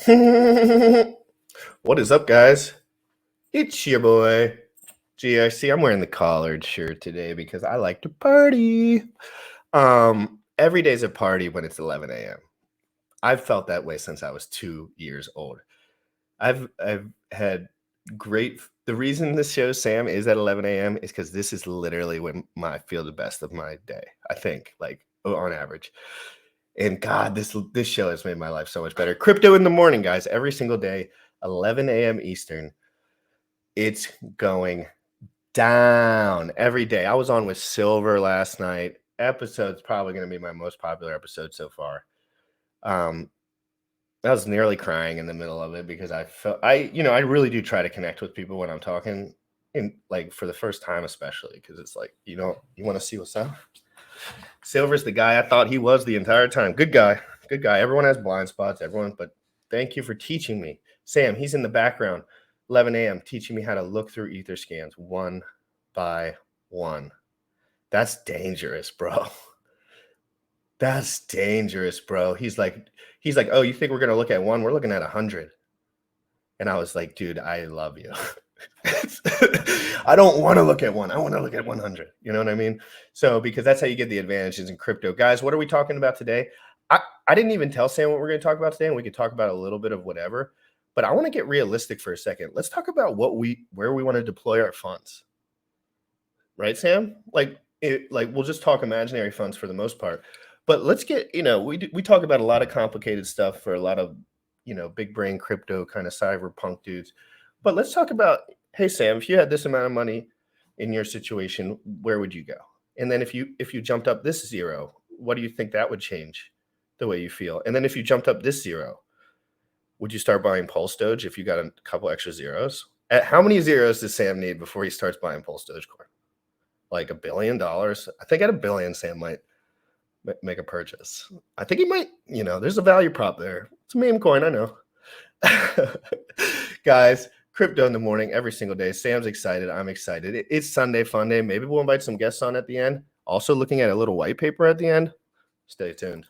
What is up, guys? It's your boy, GRC. I'm wearing the collared shirt today because I like to party. Every day's a party when it's 11 a.m. I've felt that way since I was 2 years old. I've had the reason this show, Sam, is at 11 a.m. is because this is literally when I feel the best of my day, I think, like on average. And God, this show has made my life so much better. Crypto in the morning, guys, every single day, 11 a.m. Eastern. It's going down every day. I was on with Silver last night. Episode's probably going to be my most popular episode so far. I was nearly crying in the middle of it because I really do try to connect with people when I'm talking, and like for the first time, especially because it's like, you want to see what's up. Silver's the guy I thought he was the entire time. Good guy. Everyone has blind spots, but thank you for teaching me. Sam, he's in the background, 11 a.m., teaching me how to look through ether scans one by one. That's dangerous, bro. That's dangerous, bro. He's like, oh, you think we're going to look at one? We're looking at 100. And I was like, dude, I love you. I don't want to look at one. I want to look at 100. You know what I mean? So, because that's how you get the advantages in crypto. Guys, what are we talking about today? I didn't even tell Sam what we're going to talk about today, and we could talk about a little bit of whatever. But I want to get realistic for a second. Let's talk about where we want to deploy our funds. Right, Sam? Like we'll just talk imaginary funds for the most part. But let's get, we talk about a lot of complicated stuff for a lot of, big brain crypto kind of cyberpunk dudes. But let's talk about, hey, Sam, if you had this amount of money in your situation, where would you go? And then if you jumped up this zero, what do you think that would change the way you feel? And then if you jumped up this zero, would you start buying Pulse Doge if you got a couple extra zeros? At how many zeros does Sam need before he starts buying Pulse Dogecoin? Like $1 billion? I think at $1 billion, Sam might make a purchase. I think he might, there's a value prop there. It's a meme coin, I know. Guys, crypto in the morning every single day. Sam's excited. I'm excited. It's Sunday Funday. Maybe we'll invite some guests on at the end. Also looking at a little white paper at the end. Stay tuned.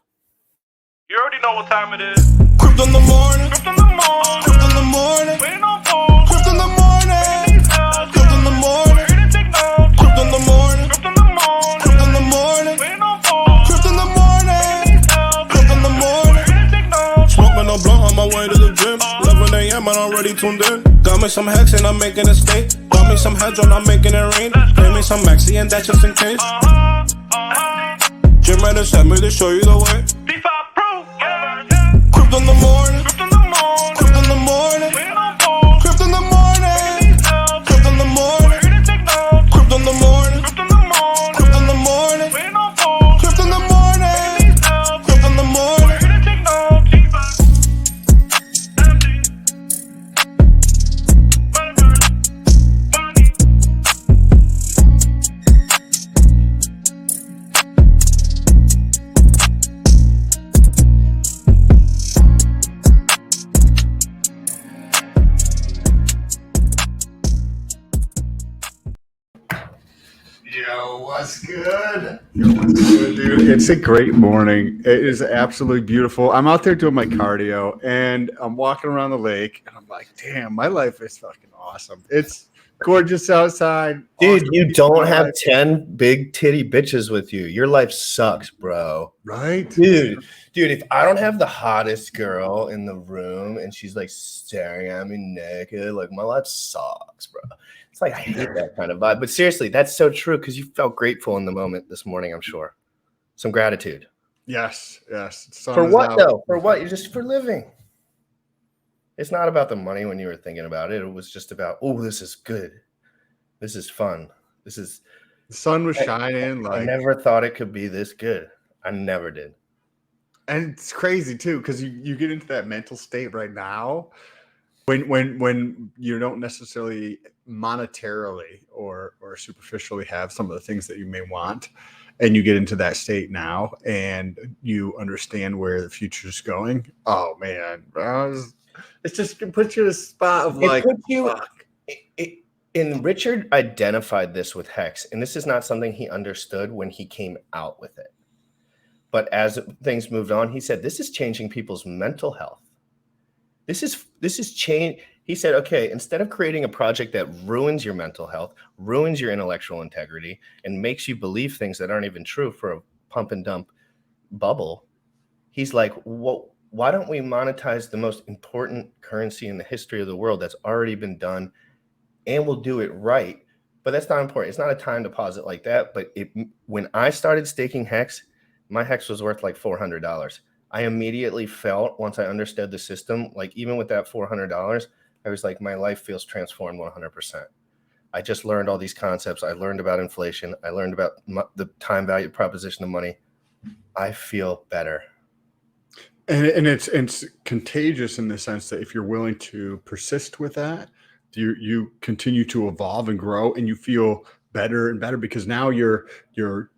You already know what time it is. Crypto in the morning. Crypto in the morning. Crypto in the morning. Waiting on phone. Crypto in the morning. Crypto in the morning. Crypto in the morning. Crypto in the morning. Crypto in the morning. Waiting on phone. Crypto in the morning. Crypto in the morning. Smoking no blunt on my way to the gym. 11 a.m. I'm already tuned in. Got me some hex and I'm making a stake. Got me some hedron, I'm making it rain. Pay me some maxi and that's just in case. Jim ready sent me to show you the way. Crypto in the morning. Crypto in the morning. Crypto in the morning. Crypto in the morning. Crypto in the morning. Crypto in the morning. Crypto in the morning. Crypto in the morning. Crypto in the morning. Crypto in the morning. Yo, what's good? Dude, it's a great morning. It is absolutely beautiful. I'm out there doing my cardio and I'm walking around the lake and I'm like, damn, my life is fucking awesome. It's gorgeous outside. Dude, awesome. you don't have 10 big titty bitches with you. Your life sucks, bro. Right? Dude, if I don't have the hottest girl in the room and she's like staring at me naked, like my life sucks, bro. It's like I hate that kind of vibe. But seriously, that's so true because you felt grateful in the moment this morning, I'm sure. Some gratitude. Yes. For what, though? For what? Just for living. It's not about the money when you were thinking about it. It was just about, oh, this is good. This is fun. The sun was shining. I never thought it could be this good. I never did. And it's crazy, too, because you get into that mental state right now when you don't necessarily monetarily or superficially have some of the things that you may want, and you get into that state now and you understand where the future is going. Oh man, it's just it puts you in a spot of like, and Richard identified this with Hex, and this is not something he understood when he came out with it. But as things moved on, he said, this is changing people's mental health. This is change. He said, okay, instead of creating a project that ruins your mental health, ruins your intellectual integrity, and makes you believe things that aren't even true for a pump and dump bubble, he's like, well, why don't we monetize the most important currency in the history of the world that's already been done, and we'll do it right? But that's not important. It's not a time deposit like that. But when I started staking hex, my hex was worth like $400. I immediately felt, once I understood the system, like even with that $400, I was like, my life feels transformed 100%. I just learned all these concepts. I learned about inflation. I learned about the time value proposition of money. I feel better. And it's contagious in the sense that if you're willing to persist with that, you continue to evolve and grow, and you feel better and better, because now you're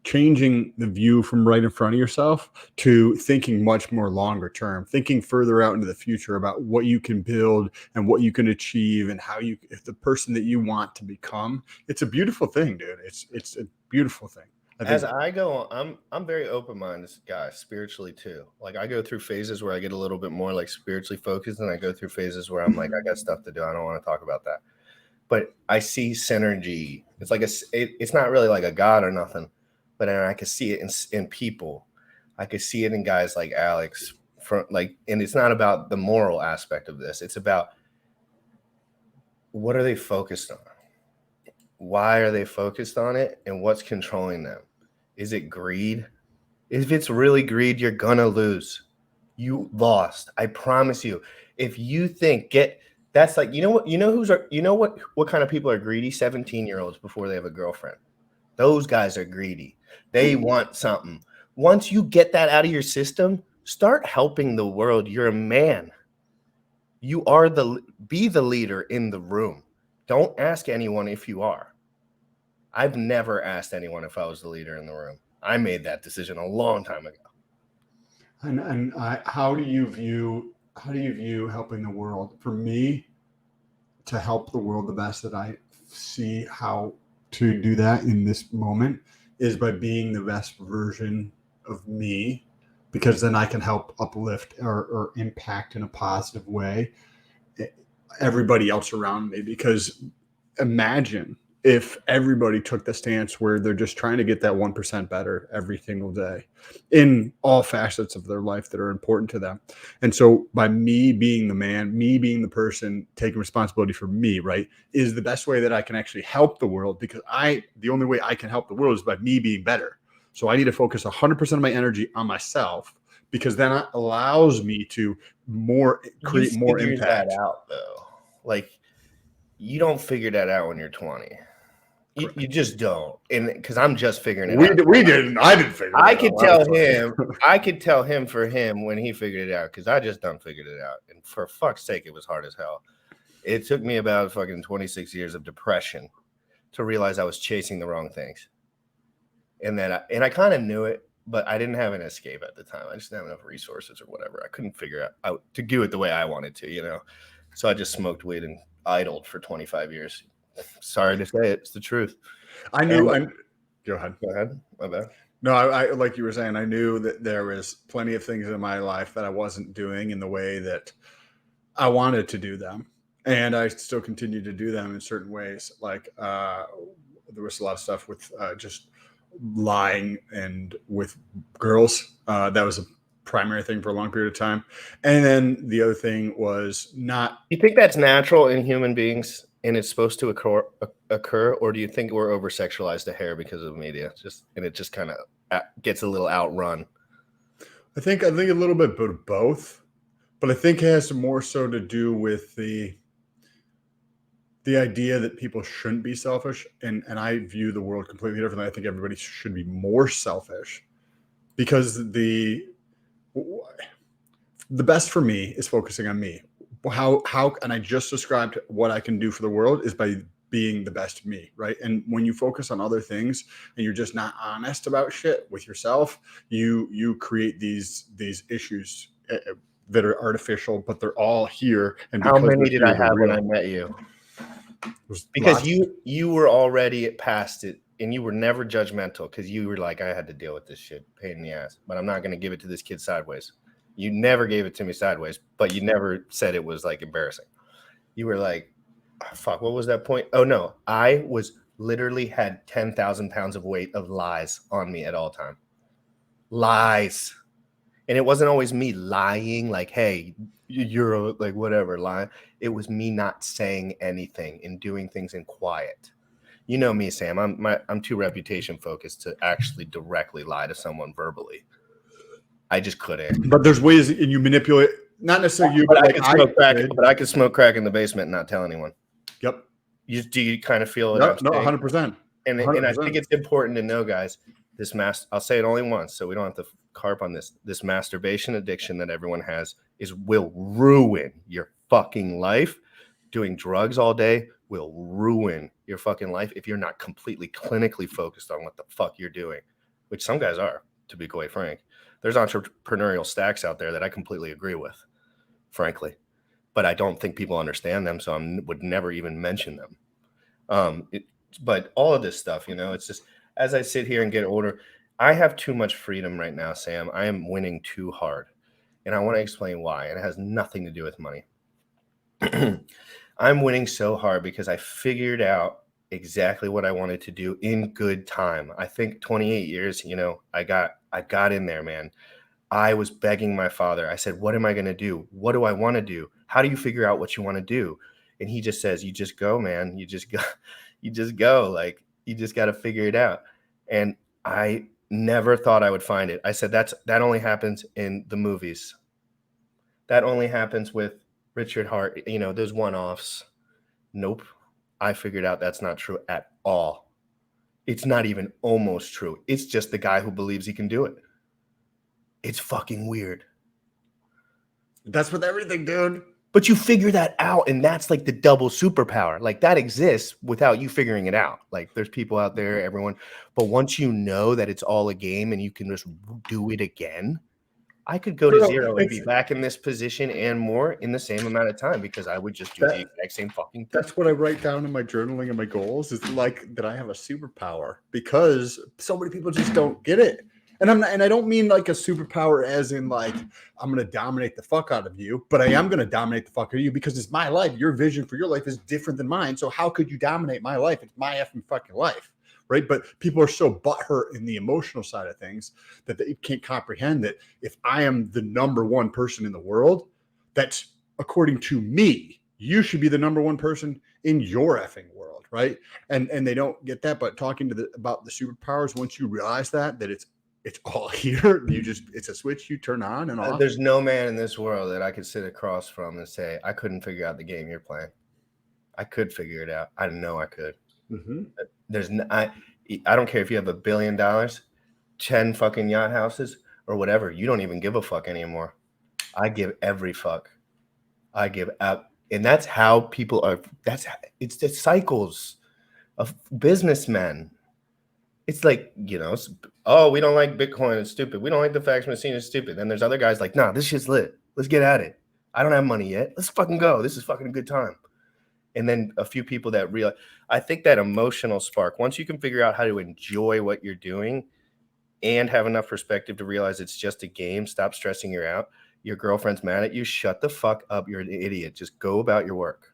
changing the view from right in front of yourself to thinking much more longer term, thinking further out into the future about what you can build and what you can achieve and how you, if the person that you want to become. It's a beautiful thing, dude. It's a beautiful thing. As I go on, I'm very open-minded guy spiritually too. Like I go through phases where I get a little bit more like spiritually focused, and I go through phases where I'm like, I got stuff to do. I don't want to talk about that. But I see synergy. It's like it's not really like a god or nothing, but I can see it in people. I could see it in guys like Alex. And it's not about the moral aspect of this. It's about what are they focused on? Why are they focused on it? And what's controlling them? Is it greed? If it's really greed, you're gonna lose. You lost. I promise you. If you think that's like, what kind of people are greedy? 17-year-olds before they have a girlfriend. Those guys are greedy. They want something. Once you get that out of your system, start helping the world. You're a man. You are be the leader in the room. Don't ask anyone if you are. I've never asked anyone if I was the leader in the room. I made that decision a long time ago. And how do you view helping the world? For me, to help the world the best that I see how to do that in this moment is by being the best version of me, because then I can help uplift or impact in a positive way everybody else around me. Because imagine if everybody took the stance where they're just trying to get that 1% better every single day in all facets of their life that are important to them. And so by me being the man, me being the person taking responsibility for me, right, is the best way that I can actually help the world, because the only way I can help the world is by me being better. So I need to focus 100% of my energy on myself, because then it allows me to create more impact. That out though. Like, you don't figure that out when you're 20. You just don't. And because I'm just figuring it out. We didn't. I didn't figure it out. I could tell him for him when he figured it out, because I just done figured it out. And for fuck's sake, it was hard as hell. It took me about fucking 26 years of depression to realize I was chasing the wrong things. And I kind of knew it, but I didn't have an escape at the time. I just didn't have enough resources or whatever. I couldn't figure out to do it the way I wanted to, So I just smoked weed and idled for 25 years. Sorry to say it, it's the truth. I knew. Go ahead. Go ahead. My bad. No, I like you were saying, I knew that there was plenty of things in my life that I wasn't doing in the way that I wanted to do them. And I still continue to do them in certain ways. Like there was a lot of stuff with just lying and with girls. That was a primary thing for a long period of time. And then the other thing was not. You think that's natural in human beings and it's supposed to occur, or do you think we're over sexualized to hair because of media? And it just kind of gets a little outrun. I think a little bit of both, but I think it has more so to do with the idea that people shouldn't be selfish, and I view the world completely differently. I think everybody should be more selfish, because the best for me is focusing on me. How and I just described what I can do for the world is by being the best me, right? And when you focus on other things and you're just not honest about shit with yourself, you create these issues that are artificial, but they're all here. And how many did I have when I met you? Because you were already past it, and you were never judgmental, because you were like, I had to deal with this shit, pain in the ass, but I'm not going to give it to this kid sideways. You never gave it to me sideways, but you never said it was like embarrassing. You were like, oh, fuck, what was that point? Oh no, I was literally had 10,000 pounds of weight of lies on me at all time. Lies. And it wasn't always me lying like, hey, you're like whatever, lying. It was me not saying anything and doing things in quiet. You know me, Sam. I'm too reputation focused to actually directly lie to someone verbally. I just couldn't. But there's ways and you manipulate, not necessarily you, But but I like could smoke crack. did. But I could smoke crack in the basement and not tell anyone. Yep. Do you kind of feel what No, I'm saying? 100%. And I think it's important to know, guys, I'll say it only once so we don't have to carp on this. This masturbation addiction that everyone has will ruin your fucking life. Doing drugs all day will ruin your fucking life if you're not completely clinically focused on what the fuck you're doing, which some guys are, to be quite frank. There's entrepreneurial stacks out there that I completely agree with, frankly, but I don't think people understand them, so I would never even mention them. But all of this stuff, it's just, as I sit here and get older, I have too much freedom right now, Sam. I am winning too hard. And I want to explain why. And it has nothing to do with money. I'm winning so hard because I figured out exactly what I wanted to do in good time. I think 28 years, I got in there, man. I was begging my father. I said, what am I going to do? What do I want to do? How do you figure out what you want to do? And he just says, you just go, man. You just go. You just go. Like, you just got to figure it out. And I never thought I would find it. I said, that only happens in the movies. That only happens with Richard Hart, those one-offs. Nope. I figured out that's not true at all. It's not even almost true. It's just the guy who believes he can do it. It's fucking weird. That's with everything, dude. But you figure that out, and that's like the double superpower. Like, that exists without you figuring it out. Like, there's people out there, everyone. But once you know that it's all a game and you can just do it again, I could go to zero and be back in this position and more in the same amount of time because I would just do the exact same fucking thing. That's what I write down in my journaling and my goals is like that I have a superpower because so many people just don't get it. And I don't mean like a superpower as in like I'm going to dominate the fuck out of you, but I am going to dominate the fuck out of you because it's my life. Your vision for your life is different than mine. So how could you dominate my life? It's my effing fucking life, right? But people are so butthurt in the emotional side of things that they can't comprehend that if I am the number one person in the world, that's according to me, you should be the number one person in your effing world, right? And they don't get that. But talking about the superpowers, once you realize that it's all here. It's a switch you turn on and off. There's no man in this world that I could sit across from and say, I couldn't figure out the game you're playing. I could figure it out. I know I could. Mm-hmm. I don't care if you have $1 billion, 10 fucking yacht houses or whatever. You don't even give a fuck anymore. I give every fuck. I give up. And that's how people are. It's the cycles of businessmen. It's like, we don't like Bitcoin. It's stupid. We don't like the fax machine. It's stupid. Then there's other guys like, nah, this shit's lit. Let's get at it. I don't have money yet. Let's fucking go. This is fucking a good time. And then a few people that realize, I think that emotional spark, once you can figure out how to enjoy what you're doing and have enough perspective to realize it's just a game, stop stressing you out. Your girlfriend's mad at you. Shut the fuck up. You're an idiot. Just go about your work.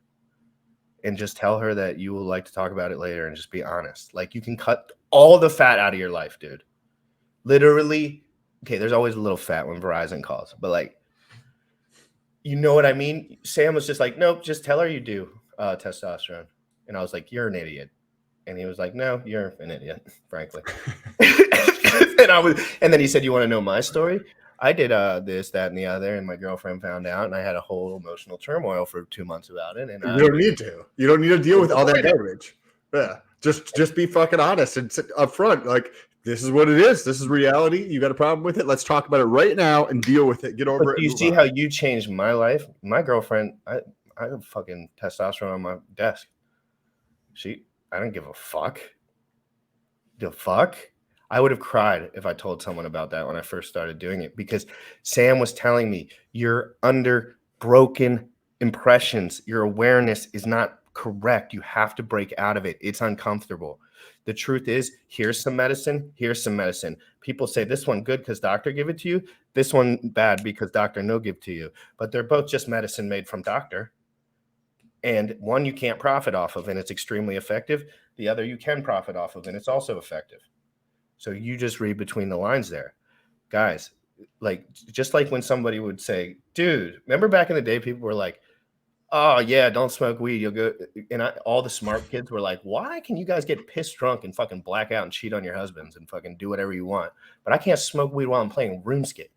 And just tell her that you will like to talk about it later and just be honest. Like, you can cut all the fat out of your life, dude. Literally. Okay, there's always a little fat when Verizon calls. But, like, you know what I mean? Sam was just like, nope, just tell her you do testosterone. And I was like, you're an idiot. And he was like, no, you're an idiot, frankly. And then he said, you want to know my story? I did this, that, and the other, and my girlfriend found out, and I had a whole emotional turmoil for 2 months about it. And you don't need to. You don't need to deal with all that garbage. Yeah, just be fucking honest and sit up front. Like, this is what it is. This is reality. You got a problem with it? Let's talk about it right now and deal with it. Get over it. Do you see how you changed my life? My girlfriend, I have fucking testosterone on my desk. I don't give a fuck. The fuck? I would have cried if I told someone about that when I first started doing it, because Sam was telling me you're under broken impressions. Your awareness is not correct. You have to break out of it. It's uncomfortable. The truth is, here's some medicine. Here's some medicine. People say this one good because doctor give it to you. This one bad because doctor no give to you. But they're both just medicine made from doctor. And one you can't profit off of, and it's extremely effective. The other you can profit off of, and it's also effective. So you just read between the lines there. Guys, like, just like when somebody would say, dude, remember back in the day, people were like, oh yeah, don't smoke weed. You'll go. And all the smart kids were like, why can you guys get pissed drunk and fucking black out and cheat on your husbands and fucking do whatever you want? But I can't smoke weed while I'm playing RuneScape.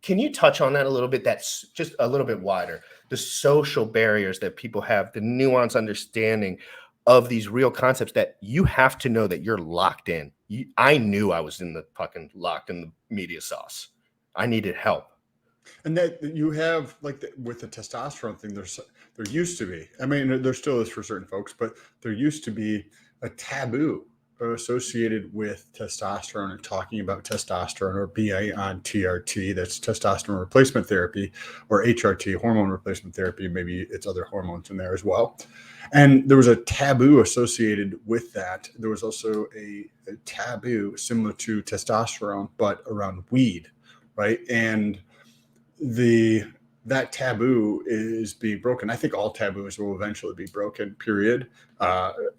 Can you touch on that a little bit? That's just a little bit wider. The social barriers that people have, the nuanced understanding of these real concepts that you have to know that you're locked in. I knew I was in the fucking locked in the media sauce. I needed help. And that you have, like, with the testosterone thing, there used to be, I mean, there still is for certain folks, but there used to be a taboo associated with testosterone and talking about testosterone, or being on TRT, that's testosterone replacement therapy, or HRT, hormone replacement therapy. Maybe it's other hormones in there as well. And there was a taboo associated with that. There was also a taboo similar to testosterone, but around weed, right? And that taboo is being broken. I think all taboos will eventually be broken, period,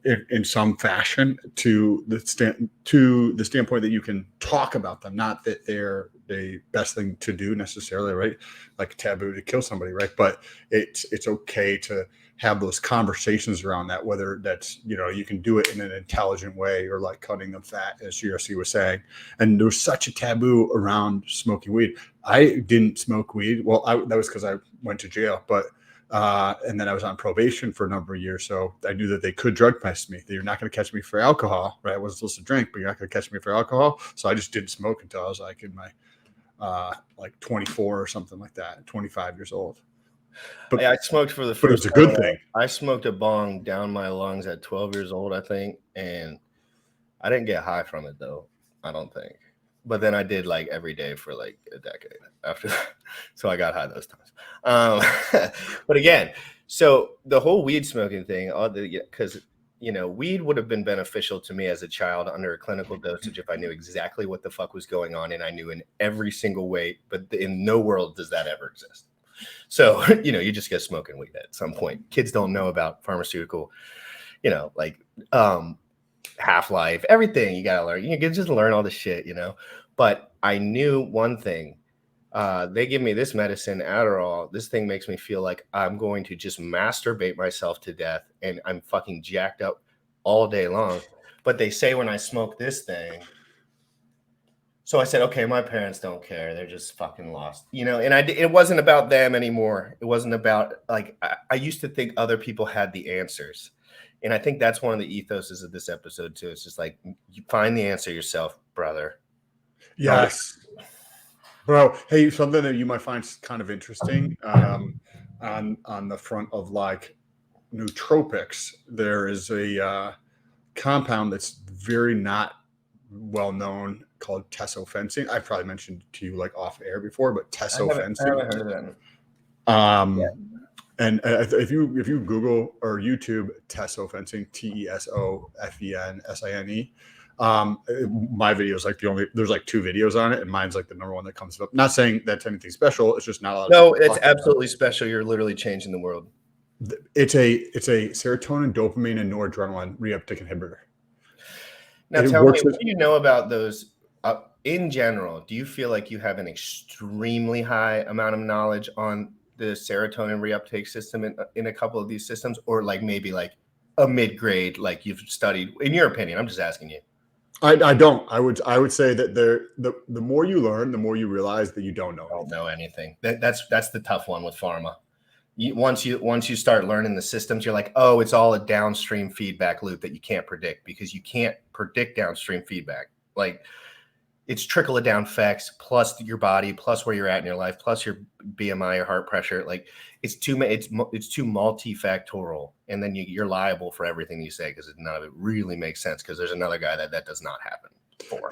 in some fashion, to the standpoint that you can talk about them, not that they're the best thing to do necessarily, right? Like a taboo to kill somebody, right? But it's okay to have those conversations around that, whether that's, you can do it in an intelligent way, or like cutting the fat, as GRC was saying. And there was such a taboo around smoking weed. I didn't smoke weed. Well, that was because I went to jail, but and then I was on probation for a number of years. So I knew that they could drug test me. You're not going to catch me for alcohol, right? I wasn't supposed to drink, but you're not going to catch me for alcohol. So I just didn't smoke until I was like in my like 24 or something like that, 25 years old. But I smoked for the first time. But it's a good thing. I smoked a bong down my lungs at 12 years old, I think. And I didn't get high from it, though. I don't think. But then I did like every day for like a decade after that. So I got high those times. But again, so the whole weed smoking thing, because, weed would have been beneficial to me as a child under a clinical dosage if I knew exactly what the fuck was going on, and I knew in every single way. But in no world does that ever exist. So, you just get smoking weed at some point. Kids don't know about pharmaceutical, like half-life, everything you got to learn. You can just learn all this shit, But I knew one thing. They give me this medicine, Adderall. This thing makes me feel like I'm going to just masturbate myself to death, and I'm fucking jacked up all day long. But they say when I smoke this thing. So I said, okay, my parents don't care. They're just fucking lost, and it wasn't about them anymore. It wasn't about, like, I used to think other people had the answers. And I think that's one of the ethoses of this episode too. It's just like, you find the answer yourself, brother. Yes. Bro, hey, something that you might find kind of interesting on the front of like nootropics, there is a compound that's very not well known called tesofensine. I've probably mentioned to you like off air before, but tesofensine. I haven't heard of that. And if you Google or YouTube tesofensine, TESOFENSINE, my video is like there's like 2 videos on it, and mine's like the number one that comes up. Not saying that's anything special. It's just not a lot. No, it's absolutely special. You're literally changing the world. It's a serotonin, dopamine, and noradrenaline reuptake inhibitor. Now, tell me, what do you know about those in general? Do you feel like you have an extremely high amount of knowledge on the serotonin reuptake system in a couple of these systems, or like maybe like a mid-grade, like you've studied, in your opinion? I'm just asking you. I don't. I would say that the more you learn, the more you realize that you don't know anything. That's the tough one with pharma. Once you start learning the systems, you're like, oh, it's all a downstream feedback loop that you can't predict, because you can't predict downstream feedback. Like, it's trickle down effects plus your body, plus where you're at in your life, plus your BMI, your heart pressure. Like, it's too multifactorial, and then you're liable for everything you say, because none of it really makes sense, because there's another guy that does not happen for.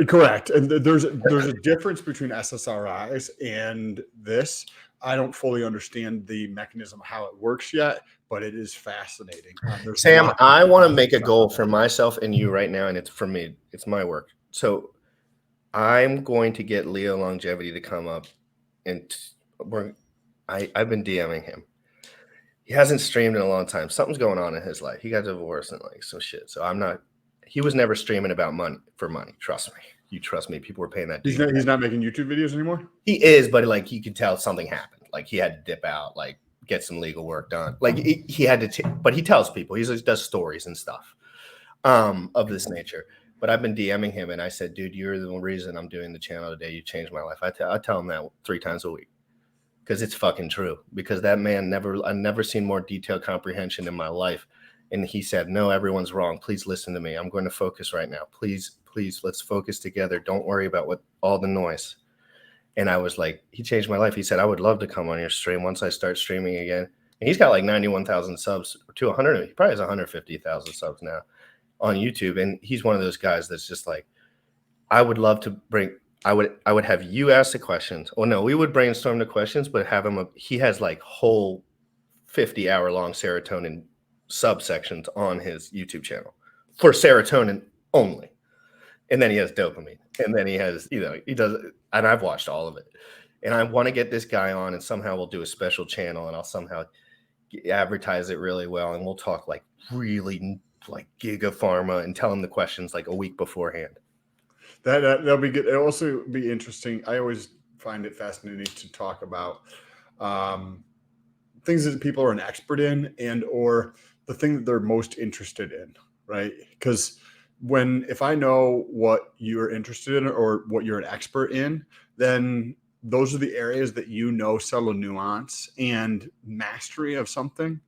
Correct, and there's a difference between SSRIs and this. I don't fully understand the mechanism of how it works yet, but it is fascinating. There's a Sam, lot of I want to different make a stuff goal out there. for myself and you right now, and it's for me. It's my work. So I'm going to get Leo Longevity to come up, and I've been DMing him. He hasn't streamed in a long time. Something's going on in his life. He got divorced and like some shit. So I'm not. He was never streaming about money for money. Trust me. You trust me. People were paying that dude. He's not making YouTube videos anymore. He is, but like you could tell something happened. Like he had to dip out, like get some legal work done. Like he had to, but he tells people. He does stories and stuff of this nature. But I've been DMing him, and I said, "Dude, you're the reason I'm doing the channel today. You changed my life." I tell him that 3 times a week because it's fucking true. Because that man I've never seen more detailed comprehension in my life. And he said, "No, everyone's wrong. Please listen to me. I'm going to focus right now. Please, let's focus together. Don't worry about all the noise." And I was like, he changed my life. He said, "I would love to come on your stream once I start streaming again." And he's got like 91,000 subs to 100. He probably has 150,000 subs now on YouTube. And he's one of those guys that's just like, I would love to bring, I would have you ask the questions. Oh no, we would brainstorm the questions, but have him, he has like whole 50-hour-long serotonin subsections on his YouTube channel for serotonin only. And then he has dopamine. And then he has, he does, and I've watched all of it. And I want to get this guy on, and somehow we'll do a special channel, and I'll somehow advertise it really well. And we'll talk like really like giga pharma and tell him the questions like a week beforehand. That'll be good. It'll also be interesting. I always find it fascinating to talk about things that people are an expert in, and or the thing that they're most interested in, right? Because if I know what you're interested in or what you're an expert in, then those are the areas that subtle nuance and mastery of something,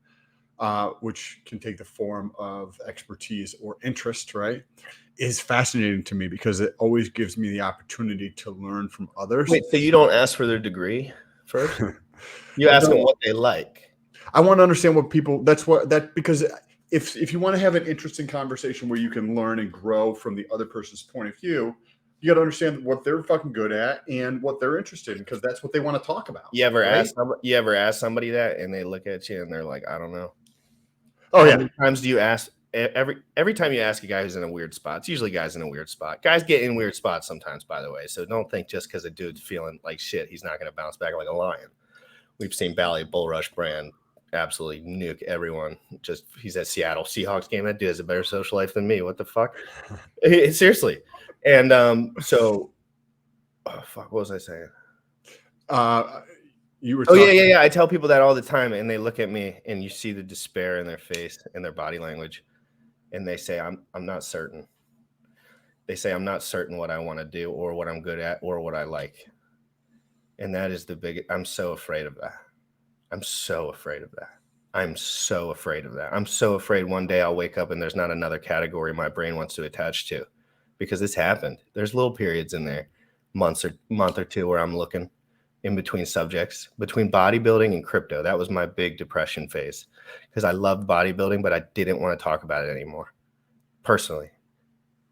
which can take the form of expertise or interest, right? Is fascinating to me because it always gives me the opportunity to learn from others. Wait, so you don't ask for their degree first? You ask them what they like. I want to understand what people, because if you want to have an interesting conversation where you can learn and grow from the other person's point of view, you got to understand what they're fucking good at and what they're interested in, because that's what they want to talk about. You ever ask somebody that and they look at you and they're like, "I don't know." Oh, How many times do you ask? Every time you ask a guy who's in a weird spot, it's usually guys in a weird spot. Guys get in weird spots sometimes, by the way. So don't think just because a dude's feeling like shit, he's not going to bounce back like a lion. We've seen Bally Bullrush Brand absolutely nuke everyone. He's at Seattle Seahawks game. That dude has a better social life than me. What the fuck? Seriously. And what was I saying? You were. Yeah. I tell people that all the time, and they look at me, and you see the despair in their face and their body language, and they say, "I'm not certain." They say, "I'm not certain what I want to do, or what I'm good at, or what I like." And that is the biggest. I'm so afraid of that. I'm so afraid of that. I'm so afraid one day I'll wake up and there's not another category my brain wants to attach to, because it's happened. There's little periods in there, month or two, where I'm looking in between subjects, between bodybuilding and crypto. That was my big depression phase, because I loved bodybuilding, but I didn't want to talk about it anymore personally.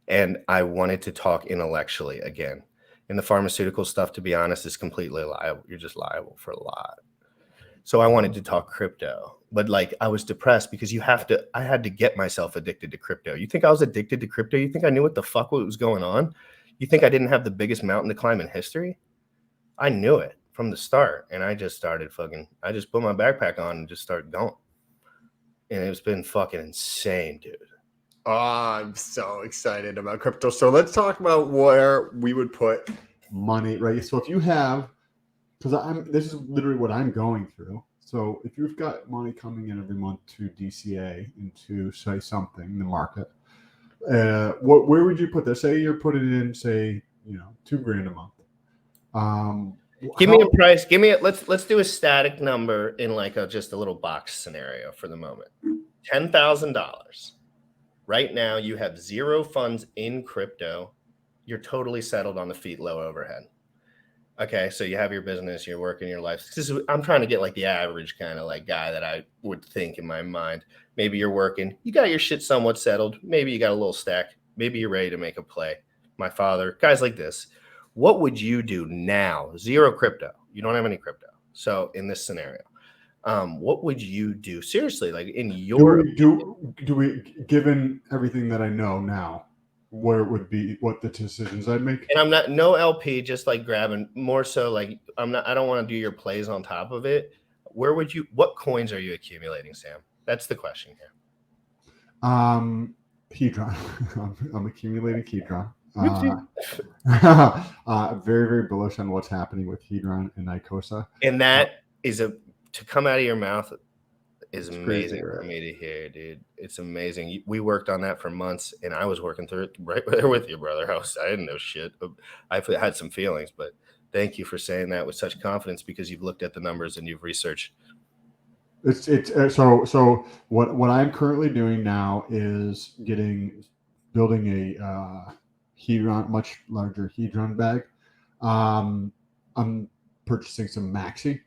And I wanted to talk intellectually again. And the pharmaceutical stuff, to be honest, is completely liable. You're just liable for a lot. So I wanted to talk crypto, but like I was depressed because I had to get myself addicted to crypto. You think I was addicted to crypto? You think I knew what the fuck was going on? You think I didn't have the biggest mountain to climb in history? I knew it from the start. And I just started I just put my backpack on and just started going. And it's been fucking insane, dude. Oh, I'm so excited about crypto. So let's talk about where we would put money, right? So if you have, because this is literally what I'm going through. So if you've got money coming in every month to DCA into, say, something in the market, where would you put this? Say you're putting in, say, $2,000 a month. Give me a price. Let's do a static number in like just a little box scenario for the moment. $10,000. Right now, you have zero funds in crypto. You're totally settled on the feet, low overhead. Okay, so you have your business, you're working your life. I'm trying to get like the average kind of like guy that I would think in my mind. Maybe you're working, you got your shit somewhat settled. Maybe you got a little stack. Maybe you're ready to make a play. My father, guys like this. What would you do now? Zero crypto. You don't have any crypto. So in this scenario, what would you do? Seriously, like in your do we given everything that I know now, where it would be what the decisions I'd make? and I'm not no LP, just like grabbing more so like I don't want to do your plays on top of it. What coins are you accumulating, Sam? That's the question here. Hedron. I'm accumulating Hedron. Very, very bullish on what's happening with Hedron and Icosa. And that is to come out of your mouth is It's amazing crazy, right? for me to hear, dude. It's amazing. We worked on that for months, and I was working through it right there with you, brother. I didn't know shit. I had some feelings, but thank you for saying that with such confidence because you've looked at the numbers and you've researched. So what I'm currently doing now is building a Hedron, much larger Hedron bag. I'm purchasing some Maxi.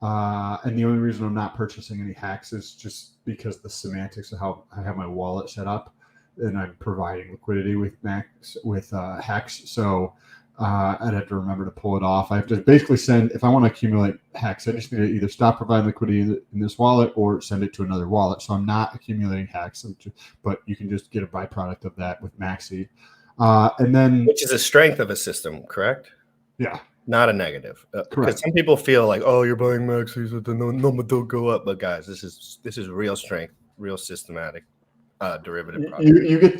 And the only reason I'm not purchasing any hacks is just because the semantics of how I have my wallet set up, and I'm providing liquidity with hacks. So I'd have to remember to pull it off. I have to basically if I want to accumulate hacks, I just need to either stop providing liquidity in this wallet or send it to another wallet. So I'm not accumulating hacks, but you can just get a byproduct of that with Maxi. And then, which is a strength of a system, correct? Yeah. Not a negative. Because some people feel like, oh, you're buying Maxis that the number don't go up. But guys, this is real strength, real systematic derivative product. You get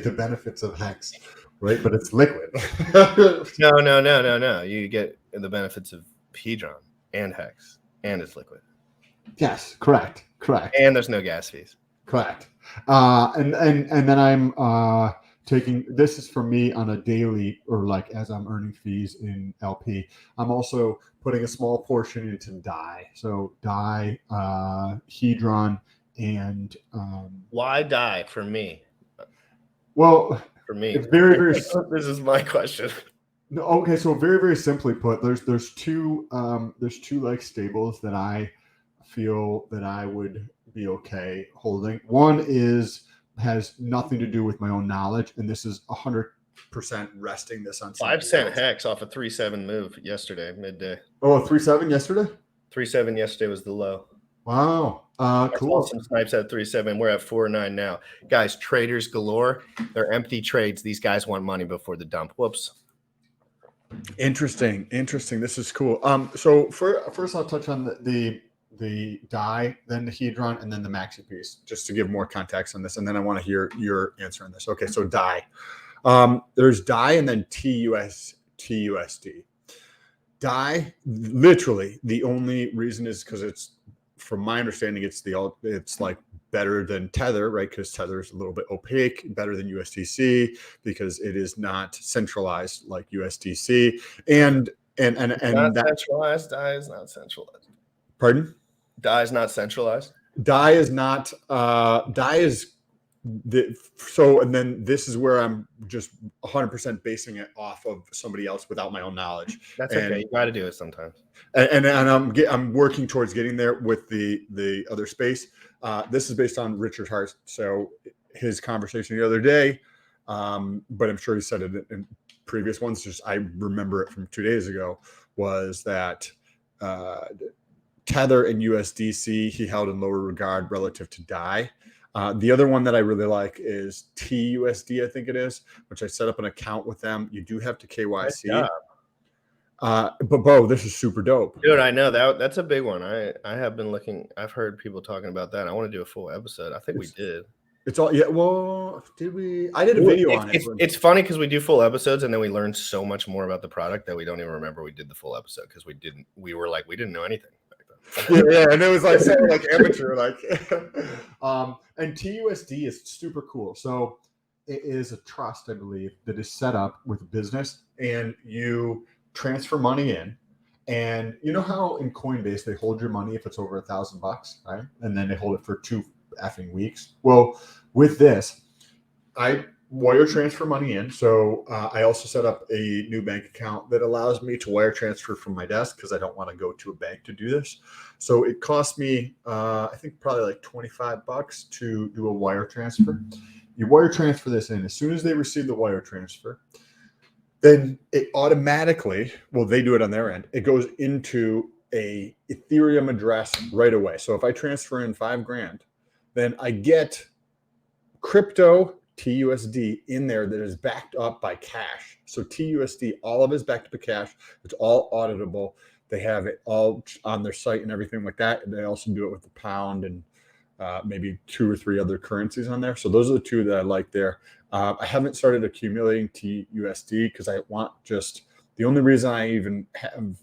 the benefits of hacks, right? But it's liquid. No. You get the benefits of Hedron and Hex, and it's liquid. Yes, correct. And there's no gas fees. Correct. And then I'm taking, this is for me on a daily, or like as I'm earning fees in LP. I'm also putting a small portion into DAI. So DAI, Hedron, and why DAI for me? Well, for me, it's very, very. This is my question. No, okay, so very, very simply put, there's two like stables that I feel that I would be okay holding. One has nothing to do with my own knowledge, and this is 100% resting this on 5-cent hex off a 3.7 move yesterday midday. Oh, 3.7 yesterday. 3.7 yesterday was the low. Wow, cool. Some snipes at 3.7. We're at 4.9 now, guys. Traders galore. They're empty trades. These guys want money before the dump. Whoops. Interesting. This is cool. So first I'll touch on the DAI, then the Hedron, and then the Maxi piece, just to give more context on this. And then I want to hear your answer on this. Okay, so DAI. There's DAI and then TUSD. DAI, literally, the only reason is because it's, from my understanding, it's like better than Tether, right? Because Tether is a little bit opaque, better than USDC because it is not centralized like USDC. And not centralized. DAI is not centralized. Pardon? DAI is not centralized. DAI is not. DAI is so, and then this is where I'm just 100% basing it off of somebody else without my own knowledge. That's okay. You got to do it sometimes. And I'm working towards getting there with the other space. This is based on Richard Hart. So his conversation the other day, but I'm sure he said it in previous ones. Just I remember it from 2 days ago. Was that Tether and USDC he held in lower regard relative to DAI. The other one that I really like is TUSD, I think it is, which I set up an account with them. You do have to KYC. But Bo, this is super dope. Dude, I know that's a big one. I have been looking. I've heard people talking about that. I want to do a full episode. I think we did. It's all, yeah. Well, did we? I did a video on it. It's funny because we do full episodes and then we learn so much more about the product that we don't even remember we did the full episode because we didn't know anything. Yeah, and it was like so like amateur, like and TUSD is super cool. So it is a trust, I believe, that is set up with a business, and you transfer money in, and you know how in Coinbase they hold your money if it's over $1,000, right? And then they hold it for 2 effing weeks. Well, with this, I wire transfer money in. So I also set up a new bank account that allows me to wire transfer from my desk because I don't want to go to a bank to do this. So it cost me, I think probably like $25 to do a wire transfer. You wire transfer this in. As soon as they receive the wire transfer, then it automatically, well, they do it on their end. It goes into a Ethereum address right away. So if I transfer in $5,000, then I get crypto TUSD in there that is backed up by cash. So TUSD, all of it is backed up by cash. It's all auditable. They have it all on their site and everything like that. And they also do it with the pound and maybe 2 or 3 other currencies on there. So those are the 2 that I like there. I haven't started accumulating TUSD because I want just the only reason I even have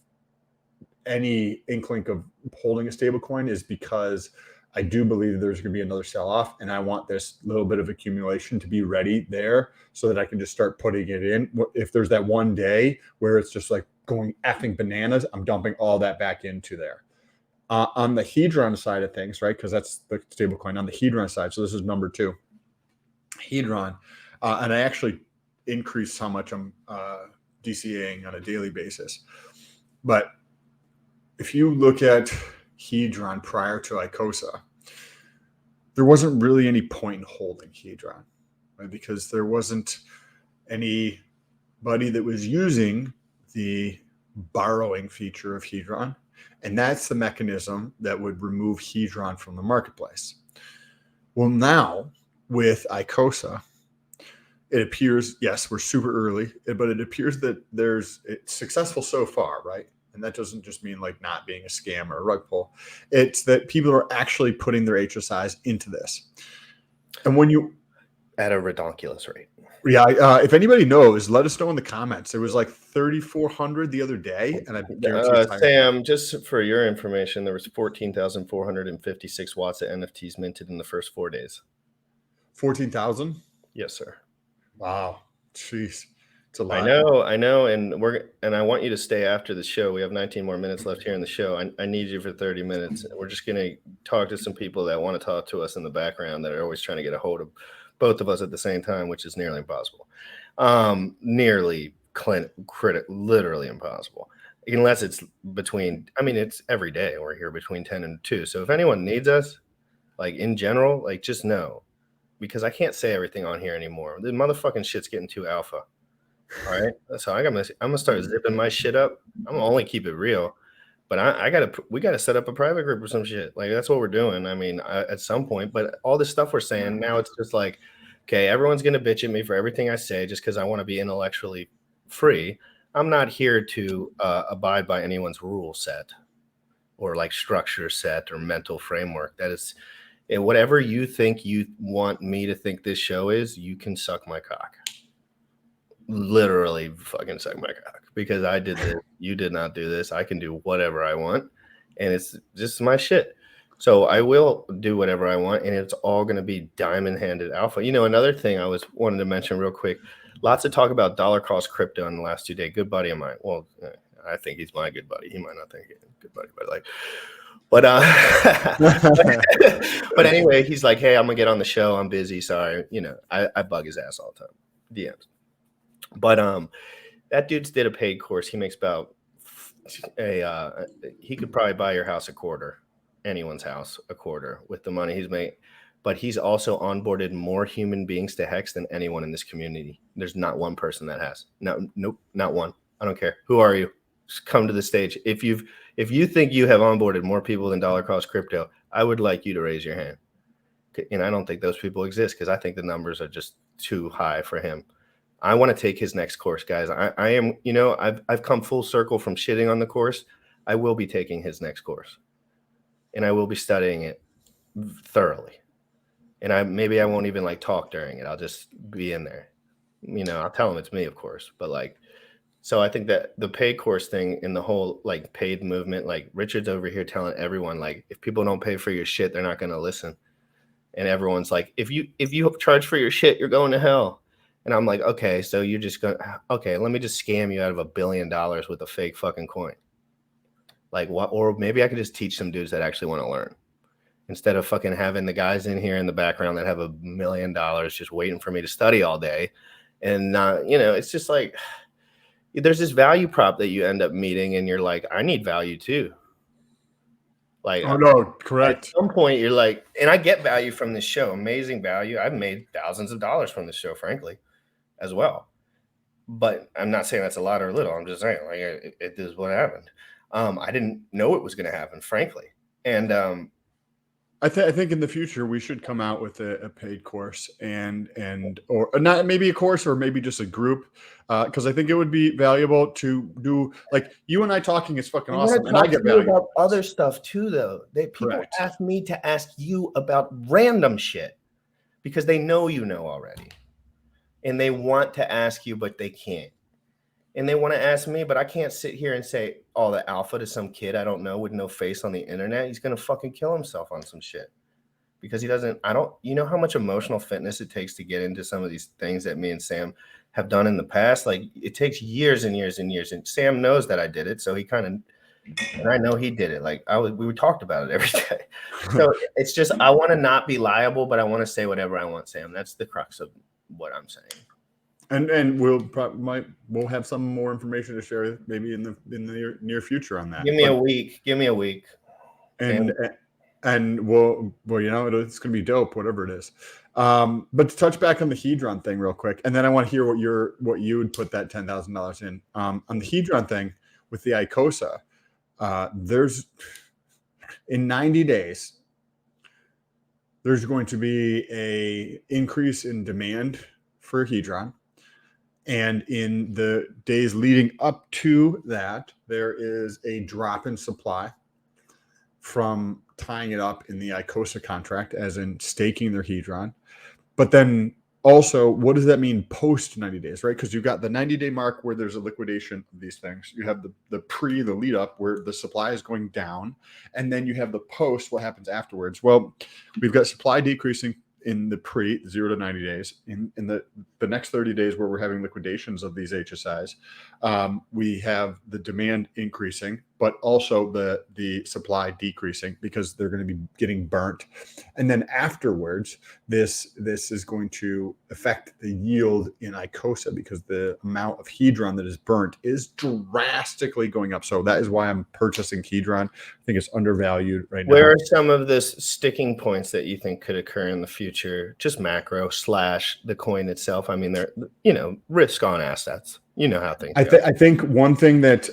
any inkling of holding a stable coin is because I do believe there's going to be another sell-off, and I want this little bit of accumulation to be ready there so that I can just start putting it in. If there's that one day where it's just like going effing bananas, I'm dumping all that back into there. On the Hedron side of things, right? Because that's the stable coin on the Hedron side. So this is number 2, Hedron. And I actually increased how much I'm DCAing on a daily basis. But if you look at Hedron prior to Icosa, there wasn't really any point in holding Hedron, right? Because there wasn't anybody that was using the borrowing feature of Hedron. And that's the mechanism that would remove Hedron from the marketplace. Well, now with Icosa, it appears, yes, we're super early, but it appears that it's successful so far, right? And that doesn't just mean like not being a scam or a rug pull. It's that people are actually putting their HSIs into this. And when you at a redonkulous rate. Yeah, if anybody knows, let us know in the comments. It was like 3,400 the other day, and I guarantee Sam, just for your information, there was 14,456 watts of NFTs minted in the first 4 days. 14,000? Yes, sir. Wow, jeez, it's a lot. I know, and I want you to stay after the show. We have 19 more minutes left here in the show. I need you for 30 minutes. We're just gonna talk to some people that want to talk to us in the background that are always trying to get a hold of both of us at the same time, which is nearly impossible. Literally impossible. Unless it's it's every day. We're here between 10 and 2. So if anyone needs us, like in general, like just know, because I can't say everything on here anymore. The motherfucking shit's getting too alpha. All right. So I'm gonna start zipping my shit up. I'm gonna only keep it real. But we gotta set up a private group or some shit. Like that's what we're doing. At some point. But all this stuff we're saying now, it's just like, okay, everyone's gonna bitch at me for everything I say just because I want to be intellectually free. I'm not here to abide by anyone's rule set or like structure set or mental framework. That is, whatever you think you want me to think this show is, you can suck my cock. Literally fucking suck my cock, because I did this. You did not do this. I can do whatever I want, and it's just my shit. So I will do whatever I want, and it's all going to be diamond-handed alpha. Another thing I wanted to mention real quick, lots of talk about dollar cost crypto in the last 2 days. Good buddy of mine. Well, I think he's my good buddy. He might not think he's a good buddy, but anyway, he's like, hey, I'm gonna get on the show. I'm busy. Sorry. I bug his ass all the time. DMs. But that dude's did a paid course. He makes about he could probably buy your house a quarter, anyone's house a quarter with the money he's made. But he's also onboarded more human beings to Hex than anyone in this community. There's not one person that has. Nope, not one. I don't care. Who are you? Just come to the stage. If you think you have onboarded more people than dollar cost crypto, I would like you to raise your hand. And I don't think those people exist because I think the numbers are just too high for him. I want to take his next course, guys. I am, I've come full circle from shitting on the course. I will be taking his next course, and I will be studying it thoroughly. And maybe I won't even like talk during it. I'll just be in there. I'll tell him it's me, of course. But so I think that the paid course thing and the whole like paid movement, like Richard's over here telling everyone, like, if people don't pay for your shit, they're not going to listen. And everyone's like, if you charge for your shit, you're going to hell. And I'm like, okay, so you're just going to, okay, let me just scam you out of $1 billion with a fake fucking coin. Like what? Or maybe I could just teach some dudes that actually want to learn instead of fucking having the guys in here in the background that have $1 million just waiting for me to study all day. And, it's just like, there's this value prop that you end up meeting and you're like, I need value too. Like, oh no, correct. At some point you're like, and I get value from this show, amazing value. I've made thousands of dollars from this show, frankly, as well. But I'm not saying that's a lot or little. I'm just saying, like, it is what happened. I didn't know it was going to happen, frankly. And I think in the future we should come out with a paid course and or not maybe a course or maybe just a group, because I think it would be valuable to do, like, you and I talking is fucking I want awesome, to and I talk get to you value. about other stuff too, though. People Correct. ask me to ask you about random shit because they know you know already, and they want to ask you, but they can't. And they want to ask me, but I can't sit here and say, "Oh, the alpha to some kid I don't know with no face on the internet. He's gonna fucking kill himself on some shit." Because he doesn't, I don't, you know how much emotional fitness it takes to get into some of these things that me and Sam have done in the past? Like, it takes years and years and years. And Sam knows that I did it. So he kind of, and I know he did it. Like, we talked about it every day. So it's just, I want to not be liable, but I want to say whatever I want, Sam. That's the crux of what I'm saying. And we'll have some more information to share maybe in the near future on that. Give me a week. Give me a week. And we'll you know, it's gonna be dope, whatever it is. But to touch back on the Hedron thing real quick, and then I want to hear what you would put that $10,000 in. On the Hedron thing with the ICOSA, there's in 90 days there's going to be a increase in demand for Hedron. And in the days leading up to that, there is a drop in supply from tying it up in the ICOSA contract, as in staking their Hedron. But then also, what does that mean post 90 days, right? Because you've got the 90-day mark where there's a liquidation of these things. You have the lead up where the supply is going down. And then you have the post, what happens afterwards. Well, we've got supply decreasing in the 0 to 90 days. In the next 30 days where we're having liquidations of these HSIs, we have the demand increasing, but also the supply decreasing because they're going to be getting burnt. And then afterwards, this is going to affect the yield in ICOSA because the amount of Hedron that is burnt is drastically going up. So that is why I'm purchasing Hedron. I think it's undervalued right now. Where are some of the sticking points that you think could occur in the future? Just macro / the coin itself. I mean, they're, you know, risk on assets. You know how things go. I think one thing that